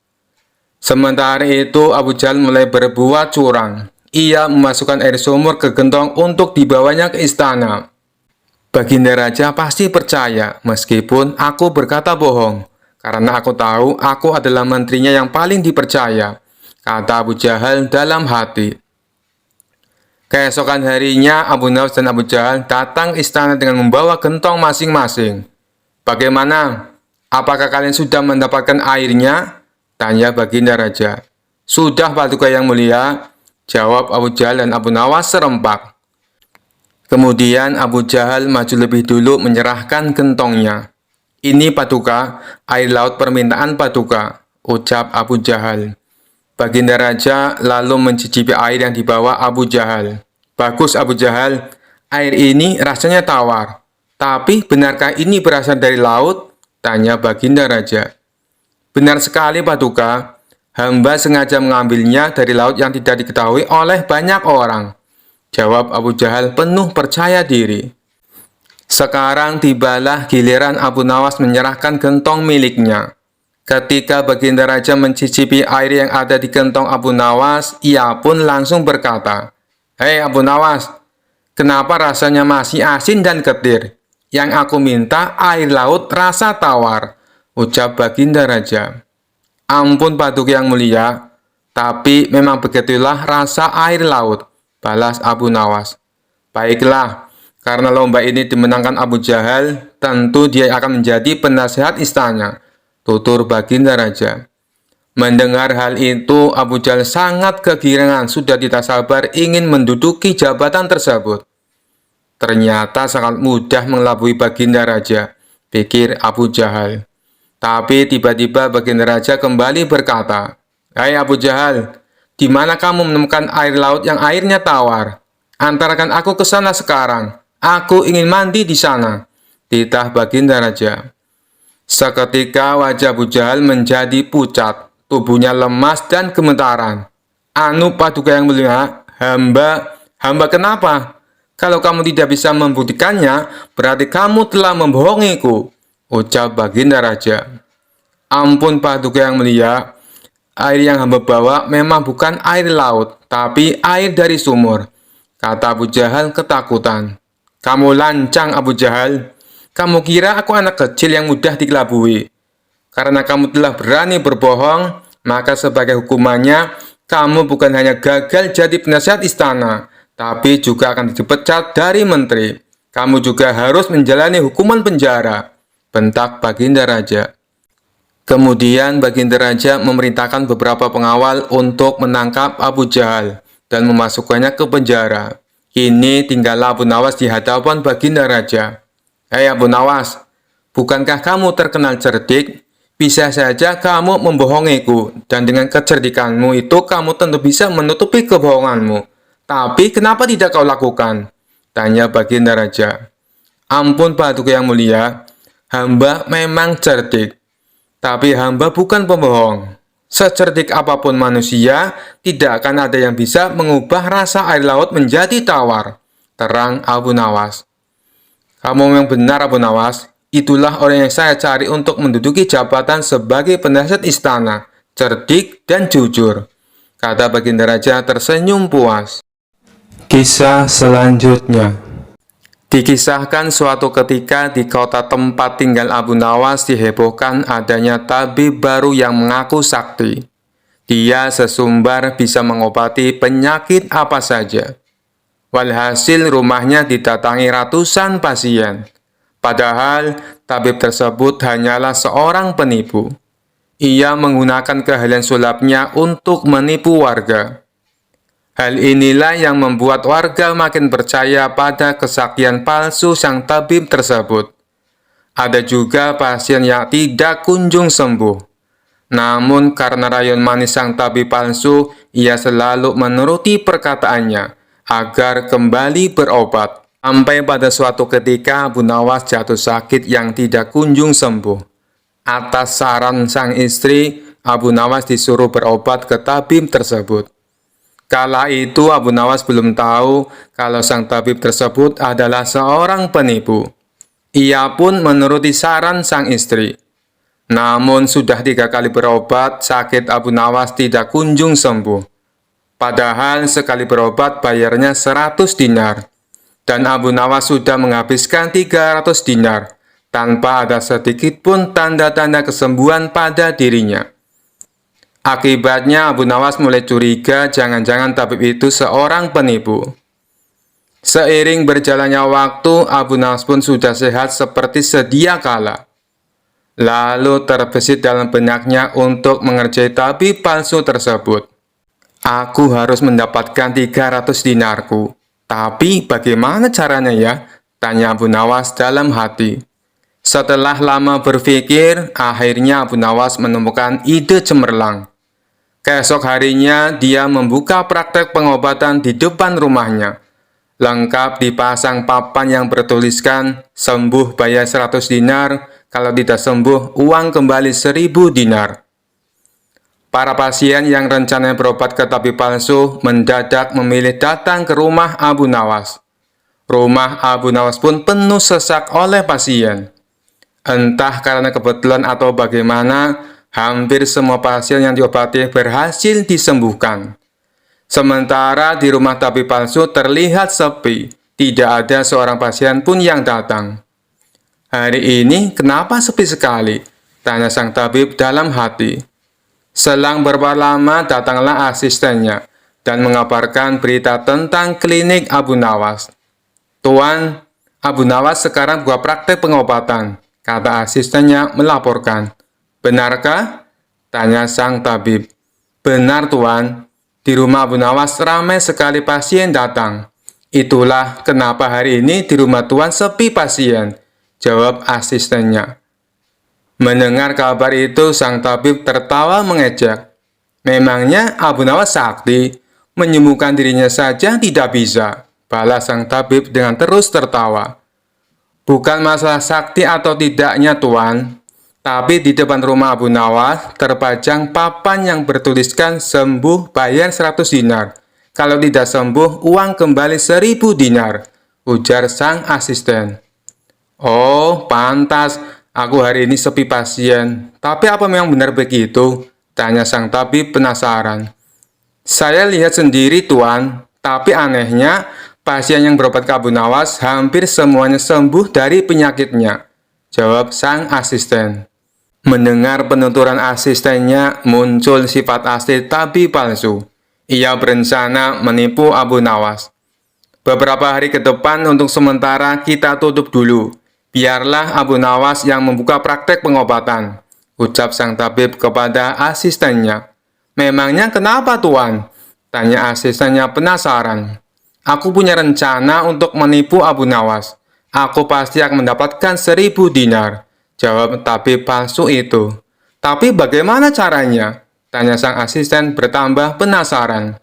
Sementara itu, Abu Jahal mulai berbuat curang. Ia memasukkan air sumur ke gentong untuk dibawanya ke istana. Baginda Raja pasti percaya, meskipun aku berkata bohong. Karena aku tahu aku adalah menterinya yang paling dipercaya, kata Abu Jahal dalam hati. Keesokan harinya, Abu Nawas dan Abu Jahal datang ke istana dengan membawa gentong masing-masing. Bagaimana? Apakah kalian sudah mendapatkan airnya? Tanya Baginda Raja. Sudah Paduka yang mulia, jawab Abu Jahal dan Abu Nawas serempak. Kemudian Abu Jahal maju lebih dulu menyerahkan gentongnya. Ini Paduka, air laut permintaan Paduka, ucap Abu Jahal. Baginda Raja lalu mencicipi air yang dibawa Abu Jahal. Bagus Abu Jahal, air ini rasanya tawar. Tapi benarkah ini berasal dari laut? Tanya Baginda Raja. Benar sekali Paduka, hamba sengaja mengambilnya dari laut yang tidak diketahui oleh banyak orang, jawab Abu Jahal penuh percaya diri. Sekarang tibalah giliran Abu Nawas menyerahkan gentong miliknya. Ketika Baginda Raja mencicipi air yang ada di gentong Abu Nawas, ia pun langsung berkata, Hei Abu Nawas, kenapa rasanya masih asin dan getir? Yang aku minta air laut rasa tawar, ucap Baginda Raja. Ampun Paduka yang mulia, tapi memang begitulah rasa air laut, balas Abu Nawas. Baiklah, karena lomba ini dimenangkan Abu Jahal, tentu dia akan menjadi penasehat istana, tutur Baginda Raja. Mendengar hal itu, Abu Jahal sangat kegirangan, sudah tidak sabar ingin menduduki jabatan tersebut. Ternyata sangat mudah mengelabui Baginda Raja, pikir Abu Jahal. Tapi tiba-tiba Baginda Raja kembali berkata, Hai Abu Jahal, di mana kamu menemukan air laut yang airnya tawar? Antarkan aku ke sana sekarang. Aku ingin mandi di sana, titah Baginda Raja. Seketika wajah Abu Jahal menjadi pucat, tubuhnya lemas dan gemetaran. Anu Paduka yang mulia, hamba kenapa? Kalau kamu tidak bisa membuktikannya, berarti kamu telah membohongiku, ucap Baginda Raja. Ampun Paduka yang mulia, air yang hamba bawa memang bukan air laut, tapi air dari sumur, kata Abu Jahal ketakutan. Kamu lancang Abu Jahal, kamu kira aku anak kecil yang mudah dikelabui. Karena kamu telah berani berbohong, maka sebagai hukumannya, kamu bukan hanya gagal jadi penasihat istana, tapi juga akan dipecat dari menteri. Kamu juga harus menjalani hukuman penjara, bentak Baginda Raja. Kemudian Baginda Raja memerintahkan beberapa pengawal untuk menangkap Abu Jahal dan memasukkannya ke penjara. Kini tinggallah Abu Nawas di hadapan Baginda Raja. Hei Abu Nawas, bukankah kamu terkenal cerdik? Bisa saja kamu membohongiku, dan dengan kecerdikanmu itu kamu tentu bisa menutupi kebohonganmu. Tapi kenapa tidak kau lakukan? Tanya Baginda Raja. Ampun Paduka yang mulia, hamba memang cerdik, tapi hamba bukan pembohong. Secerdik apapun manusia, tidak akan ada yang bisa mengubah rasa air laut menjadi tawar, terang Abu Nawas. Kamu memang benar Abu Nawas, itulah orang yang saya cari untuk menduduki jabatan sebagai penasihat istana, cerdik dan jujur, kata Baginda Raja tersenyum puas. Kisah selanjutnya. Dikisahkan suatu ketika di kota tempat tinggal Abu Nawas dihebohkan adanya tabib baru yang mengaku sakti. Dia sesumbar bisa mengobati penyakit apa saja. Walhasil rumahnya didatangi ratusan pasien. Padahal tabib tersebut hanyalah seorang penipu. Ia menggunakan keahlian sulapnya untuk menipu warga. Hal inilah yang membuat warga makin percaya pada kesaktian palsu sang tabib tersebut. Ada juga pasien yang tidak kunjung sembuh. Namun karena rayon manis sang tabib palsu, ia selalu menuruti perkataannya agar kembali berobat. Sampai pada suatu ketika Abu Nawas jatuh sakit yang tidak kunjung sembuh. Atas saran sang istri, Abu Nawas disuruh berobat ke tabib tersebut. Kala itu Abu Nawas belum tahu kalau sang tabib tersebut adalah seorang penipu. Ia pun menuruti saran sang istri. Namun sudah 3 kali berobat, sakit Abu Nawas tidak kunjung sembuh. Padahal sekali berobat bayarnya 100 dinar. Dan Abu Nawas sudah menghabiskan 300 dinar, tanpa ada sedikit pun tanda-tanda kesembuhan pada dirinya. Akibatnya Abu Nawas mulai curiga jangan-jangan tabib itu seorang penipu. Seiring berjalannya waktu, Abu Nawas pun sudah sehat seperti sedia kala. Lalu terbesit dalam benaknya untuk mengerjai tabib palsu tersebut. Aku harus mendapatkan 300 dinarku. Tapi bagaimana caranya ya? Tanya Abu Nawas dalam hati. Setelah lama berpikir, akhirnya Abu Nawas menemukan ide cemerlang. Keesok harinya, dia membuka praktek pengobatan di depan rumahnya. Lengkap dipasang papan yang bertuliskan, sembuh bayar 100 dinar, kalau tidak sembuh, uang kembali 1000 dinar. Para pasien yang rencananya berobat ke tabib palsu mendadak memilih datang ke rumah Abu Nawas. Rumah Abu Nawas pun penuh sesak oleh pasien. Entah karena kebetulan atau bagaimana, hampir semua pasien yang diobati berhasil disembuhkan. Sementara di rumah tabib palsu terlihat sepi, tidak ada seorang pasien pun yang datang. Hari ini kenapa sepi sekali? Tanya sang tabib dalam hati. Selang beberapa lama datanglah asistennya dan mengabarkan berita tentang klinik Abu Nawas. Tuan, Abu Nawas sekarang buka praktek pengobatan, kata asistennya melaporkan. Benarkah? Tanya sang tabib. Benar tuan, di rumah Abu Nawas ramai sekali pasien datang. Itulah kenapa hari ini di rumah tuan sepi pasien, jawab asistennya. Mendengar kabar itu, sang tabib tertawa mengejek. Memangnya Abu Nawas sakti, menyembuhkan dirinya saja tidak bisa, balas sang tabib dengan terus tertawa. Bukan masalah sakti atau tidaknya tuan, tapi di depan rumah Abu Nawas terpajang papan yang bertuliskan sembuh bayar 100 dinar. Kalau tidak sembuh, uang kembali 1000 dinar, ujar sang asisten. Oh, pantas. Aku hari ini sepi pasien. Tapi apa memang benar begitu? Tanya sang tabib penasaran. Saya lihat sendiri, Tuan. Tapi anehnya, pasien yang berobat ke Abu Nawas hampir semuanya sembuh dari penyakitnya. Jawab sang asisten. Mendengar penuturan asistennya, muncul sifat asli tabib palsu. Ia berencana menipu Abu Nawas. Beberapa hari ke depan untuk sementara kita tutup dulu. Biarlah Abu Nawas yang membuka praktek pengobatan, ucap sang tabib kepada asistennya. Memangnya kenapa, Tuan? Tanya asistennya penasaran. Aku punya rencana untuk menipu Abu Nawas. Aku pasti akan mendapatkan 1000 dinar, jawab tabib palsu itu. Tapi bagaimana caranya? Tanya sang asisten bertambah penasaran.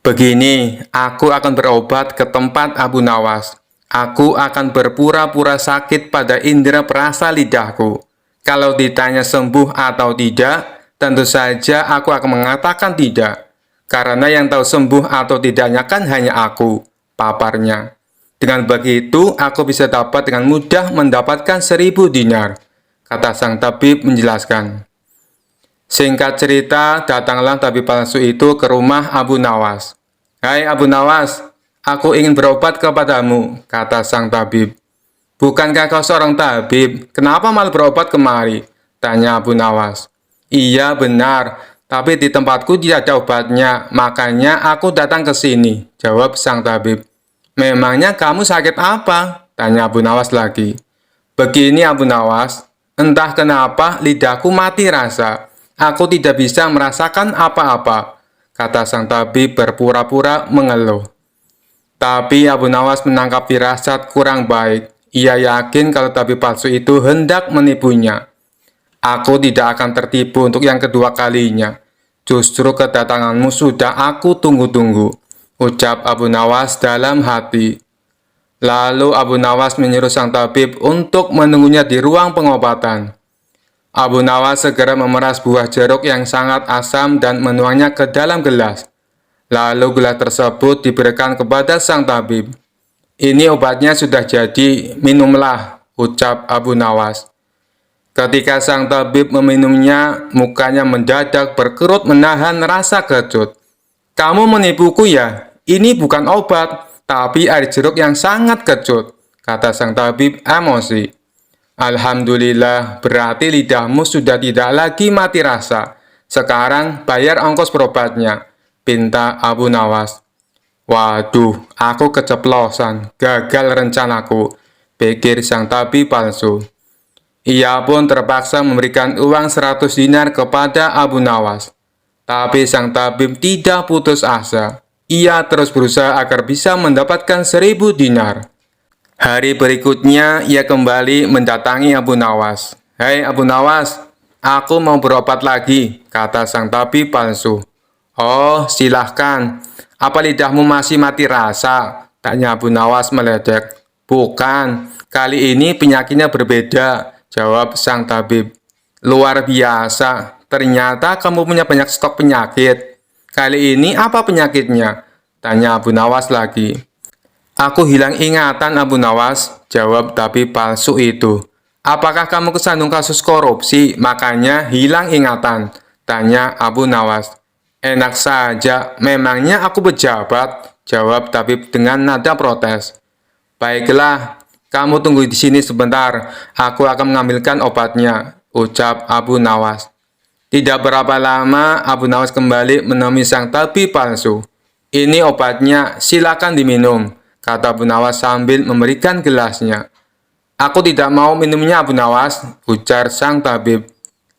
Begini, aku akan berobat ke tempat Abu Nawas. Aku akan berpura-pura sakit pada indera perasa lidahku. Kalau ditanya sembuh atau tidak, tentu saja aku akan mengatakan tidak. Karena yang tahu sembuh atau tidaknya kan hanya aku, paparnya. Dengan begitu, aku bisa dapat dengan mudah mendapatkan 1000 dinar, kata sang tabib menjelaskan. Singkat cerita, datanglah tabib palsu itu ke rumah Abu Nawas. Hai Abu Nawas, aku ingin berobat kepadamu, kata sang tabib. Bukankah kau seorang tabib? Kenapa malah berobat kemari? Tanya Abu Nawas. Iya benar, tapi di tempatku tidak ada obatnya, makanya aku datang ke sini, jawab sang tabib. Memangnya kamu sakit apa? Tanya Abu Nawas lagi. Begini Abu Nawas, entah kenapa lidahku mati rasa. Aku tidak bisa merasakan apa-apa, kata sang tabib berpura-pura mengeluh. Tapi Abu Nawas menangkap firasat kurang baik. Ia yakin kalau tabib palsu itu hendak menipunya. Aku tidak akan tertipu untuk yang kedua kalinya. Justru kedatanganmu sudah aku tunggu-tunggu, ucap Abu Nawas dalam hati. Lalu Abu Nawas menyuruh sang tabib untuk menunggunya di ruang pengobatan. Abu Nawas segera memeras buah jeruk yang sangat asam dan menuangnya ke dalam gelas. Lalu gelas tersebut diberikan kepada sang tabib. Ini obatnya sudah jadi, minumlah, ucap Abu Nawas. Ketika sang tabib meminumnya, mukanya mendadak berkerut menahan rasa kecut. Kamu menipuku ya? Ini bukan obat, tapi air jeruk yang sangat kecut, kata sang tabib emosi. Alhamdulillah, berarti lidahmu sudah tidak lagi mati rasa. Sekarang bayar ongkos berobatnya, pinta Abu Nawas. Waduh, aku keceplosan, gagal rencanaku, pikir sang tabib palsu. Ia pun terpaksa memberikan uang 100 dinar kepada Abu Nawas. Tapi sang tabib tidak putus asa. Ia terus berusaha agar bisa mendapatkan 1000 dinar. Hari berikutnya, ia kembali mendatangi Abu Nawas. Hai Abu Nawas, aku mau berobat lagi, kata sang tabib palsu. Oh, silahkan. Apa lidahmu masih mati rasa? Tanya Abu Nawas meledek. Bukan, kali ini penyakitnya berbeda, jawab sang tabib. Luar biasa, ternyata kamu punya banyak stok penyakit. Kali ini apa penyakitnya? Tanya Abu Nawas lagi. Aku hilang ingatan Abu Nawas, jawab tabib palsu itu. Apakah kamu kesandung kasus korupsi, makanya hilang ingatan? Tanya Abu Nawas. Enak saja, memangnya aku pejabat, jawab tabib dengan nada protes. Baiklah, kamu tunggu di sini sebentar, aku akan mengambilkan obatnya, ucap Abu Nawas. Tidak berapa lama, Abu Nawas kembali menemui sang tabib palsu. Ini obatnya, silakan diminum, kata Abu Nawas sambil memberikan gelasnya. Aku tidak mau minumnya Abu Nawas, ujar sang tabib.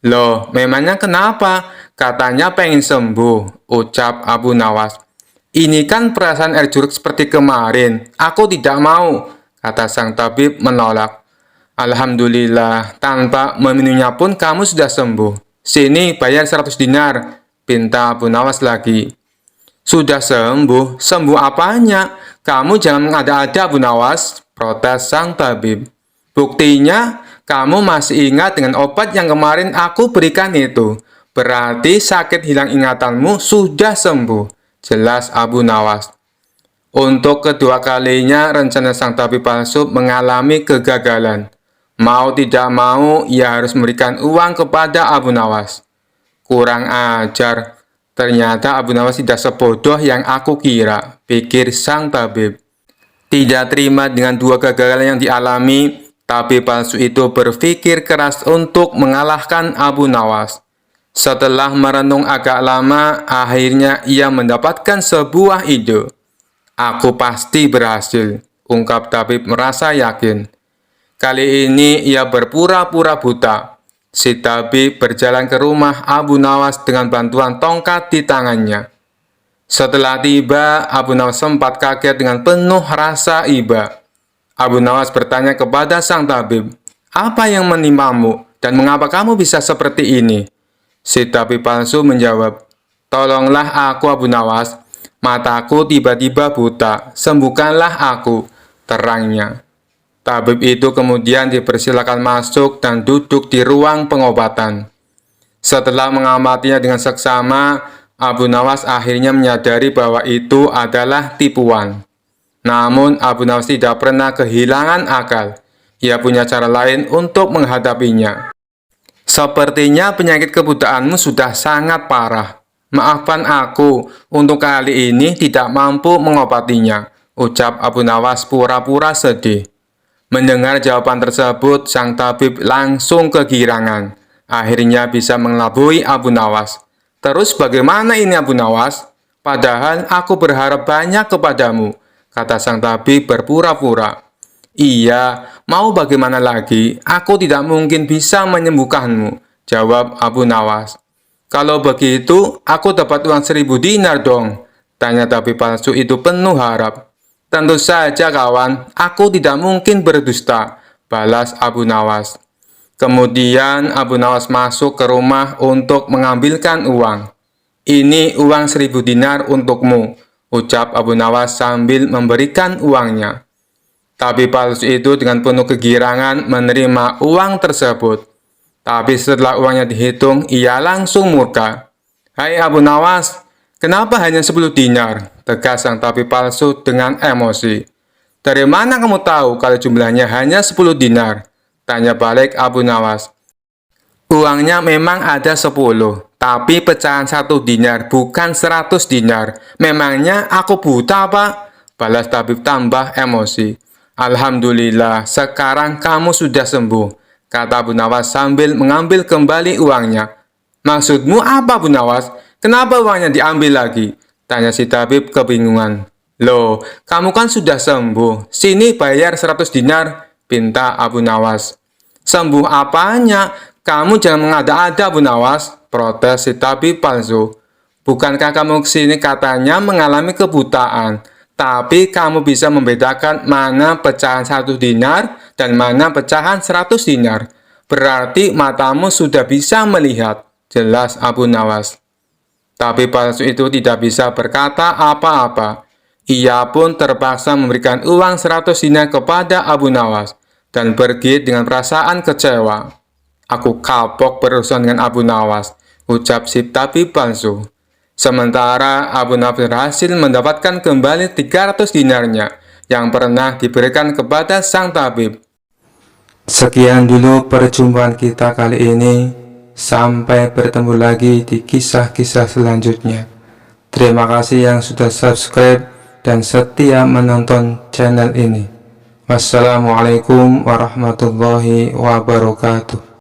Loh, memangnya kenapa? Katanya pengen sembuh, ucap Abu Nawas. Ini kan perasaan air jeruk seperti kemarin. Aku tidak mau, kata sang tabib menolak. Alhamdulillah, tanpa meminumnya pun kamu sudah sembuh. Sini, bayar 100 dinar, pinta Abu Nawas lagi. Sudah sembuh? Sembuh apanya? Kamu jangan mengada-ada Abu Nawas, protes sang tabib. Buktinya, kamu masih ingat dengan obat yang kemarin aku berikan itu. Berarti sakit hilang ingatanmu sudah sembuh, jelas Abu Nawas. Untuk kedua kalinya, rencana sang tabib palsu mengalami kegagalan. Mau tidak mau, ia harus memberikan uang kepada Abu Nawas. Kurang ajar. Ternyata Abu Nawas tidak sebodoh yang aku kira, pikir sang tabib. Tidak terima dengan dua kegagalan yang dialami, tabib palsu itu berpikir keras untuk mengalahkan Abu Nawas. Setelah merenung agak lama, akhirnya ia mendapatkan sebuah ide. Aku pasti berhasil, ungkap tabib merasa yakin. Kali ini ia berpura-pura buta. Si tabib berjalan ke rumah Abu Nawas dengan bantuan tongkat di tangannya. Setelah tiba, Abu Nawas sempat kaget dengan penuh rasa iba. Abu Nawas bertanya kepada sang tabib, "Apa yang menimpamu dan mengapa kamu bisa seperti ini?" Si tabib palsu menjawab, "Tolonglah aku Abu Nawas. Mataku tiba-tiba buta, sembuhkanlah aku," terangnya. Tabib itu kemudian dipersilakan masuk dan duduk di ruang pengobatan. Setelah mengamatinya dengan seksama, Abu Nawas akhirnya menyadari bahwa itu adalah tipuan. Namun Abu Nawas tidak pernah kehilangan akal. Ia punya cara lain untuk menghadapinya. "Sepertinya penyakit kebutaanmu sudah sangat parah. Maafkan aku, untuk kali ini tidak mampu mengobatinya," ucap Abu Nawas pura-pura sedih. Mendengar jawaban tersebut, sang tabib langsung kegirangan. Akhirnya bisa mengelabui Abu Nawas. "Terus bagaimana ini Abu Nawas? Padahal aku berharap banyak kepadamu," kata sang tabib berpura-pura. "Iya, mau bagaimana lagi? Aku tidak mungkin bisa menyembuhkanmu," jawab Abu Nawas. "Kalau begitu, aku dapat uang 1000 dinar dong," tanya tabib palsu itu penuh harap. "Tentu saja kawan, aku tidak mungkin berdusta," balas Abu Nawas. Kemudian Abu Nawas masuk ke rumah untuk mengambilkan uang. "Ini uang 1000 dinar untukmu," ucap Abu Nawas sambil memberikan uangnya. Tabib palsu itu dengan penuh kegirangan menerima uang tersebut. Tapi setelah uangnya dihitung, ia langsung murka. "Hai Abu Nawas, kenapa hanya 10 dinar?" tegas sang tabib palsu dengan emosi. "Dari mana kamu tahu kalau jumlahnya hanya 10 dinar?" tanya balik Abu Nawas. "Uangnya memang ada 10, tapi pecahan 1 dinar, bukan 100 dinar. Memangnya aku buta, Pak?" balas tabib tambah emosi. "Alhamdulillah, sekarang kamu sudah sembuh," kata Abu Nawas sambil mengambil kembali uangnya. "Maksudmu apa, Abu Nawas? Kenapa uangnya diambil lagi?" tanya si tabib kebingungan. "Loh, kamu kan sudah sembuh. Sini bayar 100 dinar, pinta Abu Nawas. "Sembuh apanya? Kamu jangan mengada-ada, Abu Nawas," protes si tabib palsu. "Bukankah kamu kesini katanya mengalami kebutaan? Tapi kamu bisa membedakan mana pecahan 1 dinar dan mana pecahan 100 dinar. Berarti matamu sudah bisa melihat," jelas Abu Nawas. Tabib palsu itu tidak bisa berkata apa-apa. Ia pun terpaksa memberikan uang 100 dinar kepada Abu Nawas dan pergi dengan perasaan kecewa. "Aku kapok berurusan dengan Abu Nawas," ucap si tabib palsu. Sementara Abu Nawas berhasil mendapatkan kembali 300 dinarnya yang pernah diberikan kepada sang tabib. Sekian dulu perjumpaan kita kali ini. Sampai bertemu lagi di kisah-kisah selanjutnya. Terima kasih yang sudah subscribe dan setia menonton channel ini. Wassalamualaikum warahmatullahi wabarakatuh.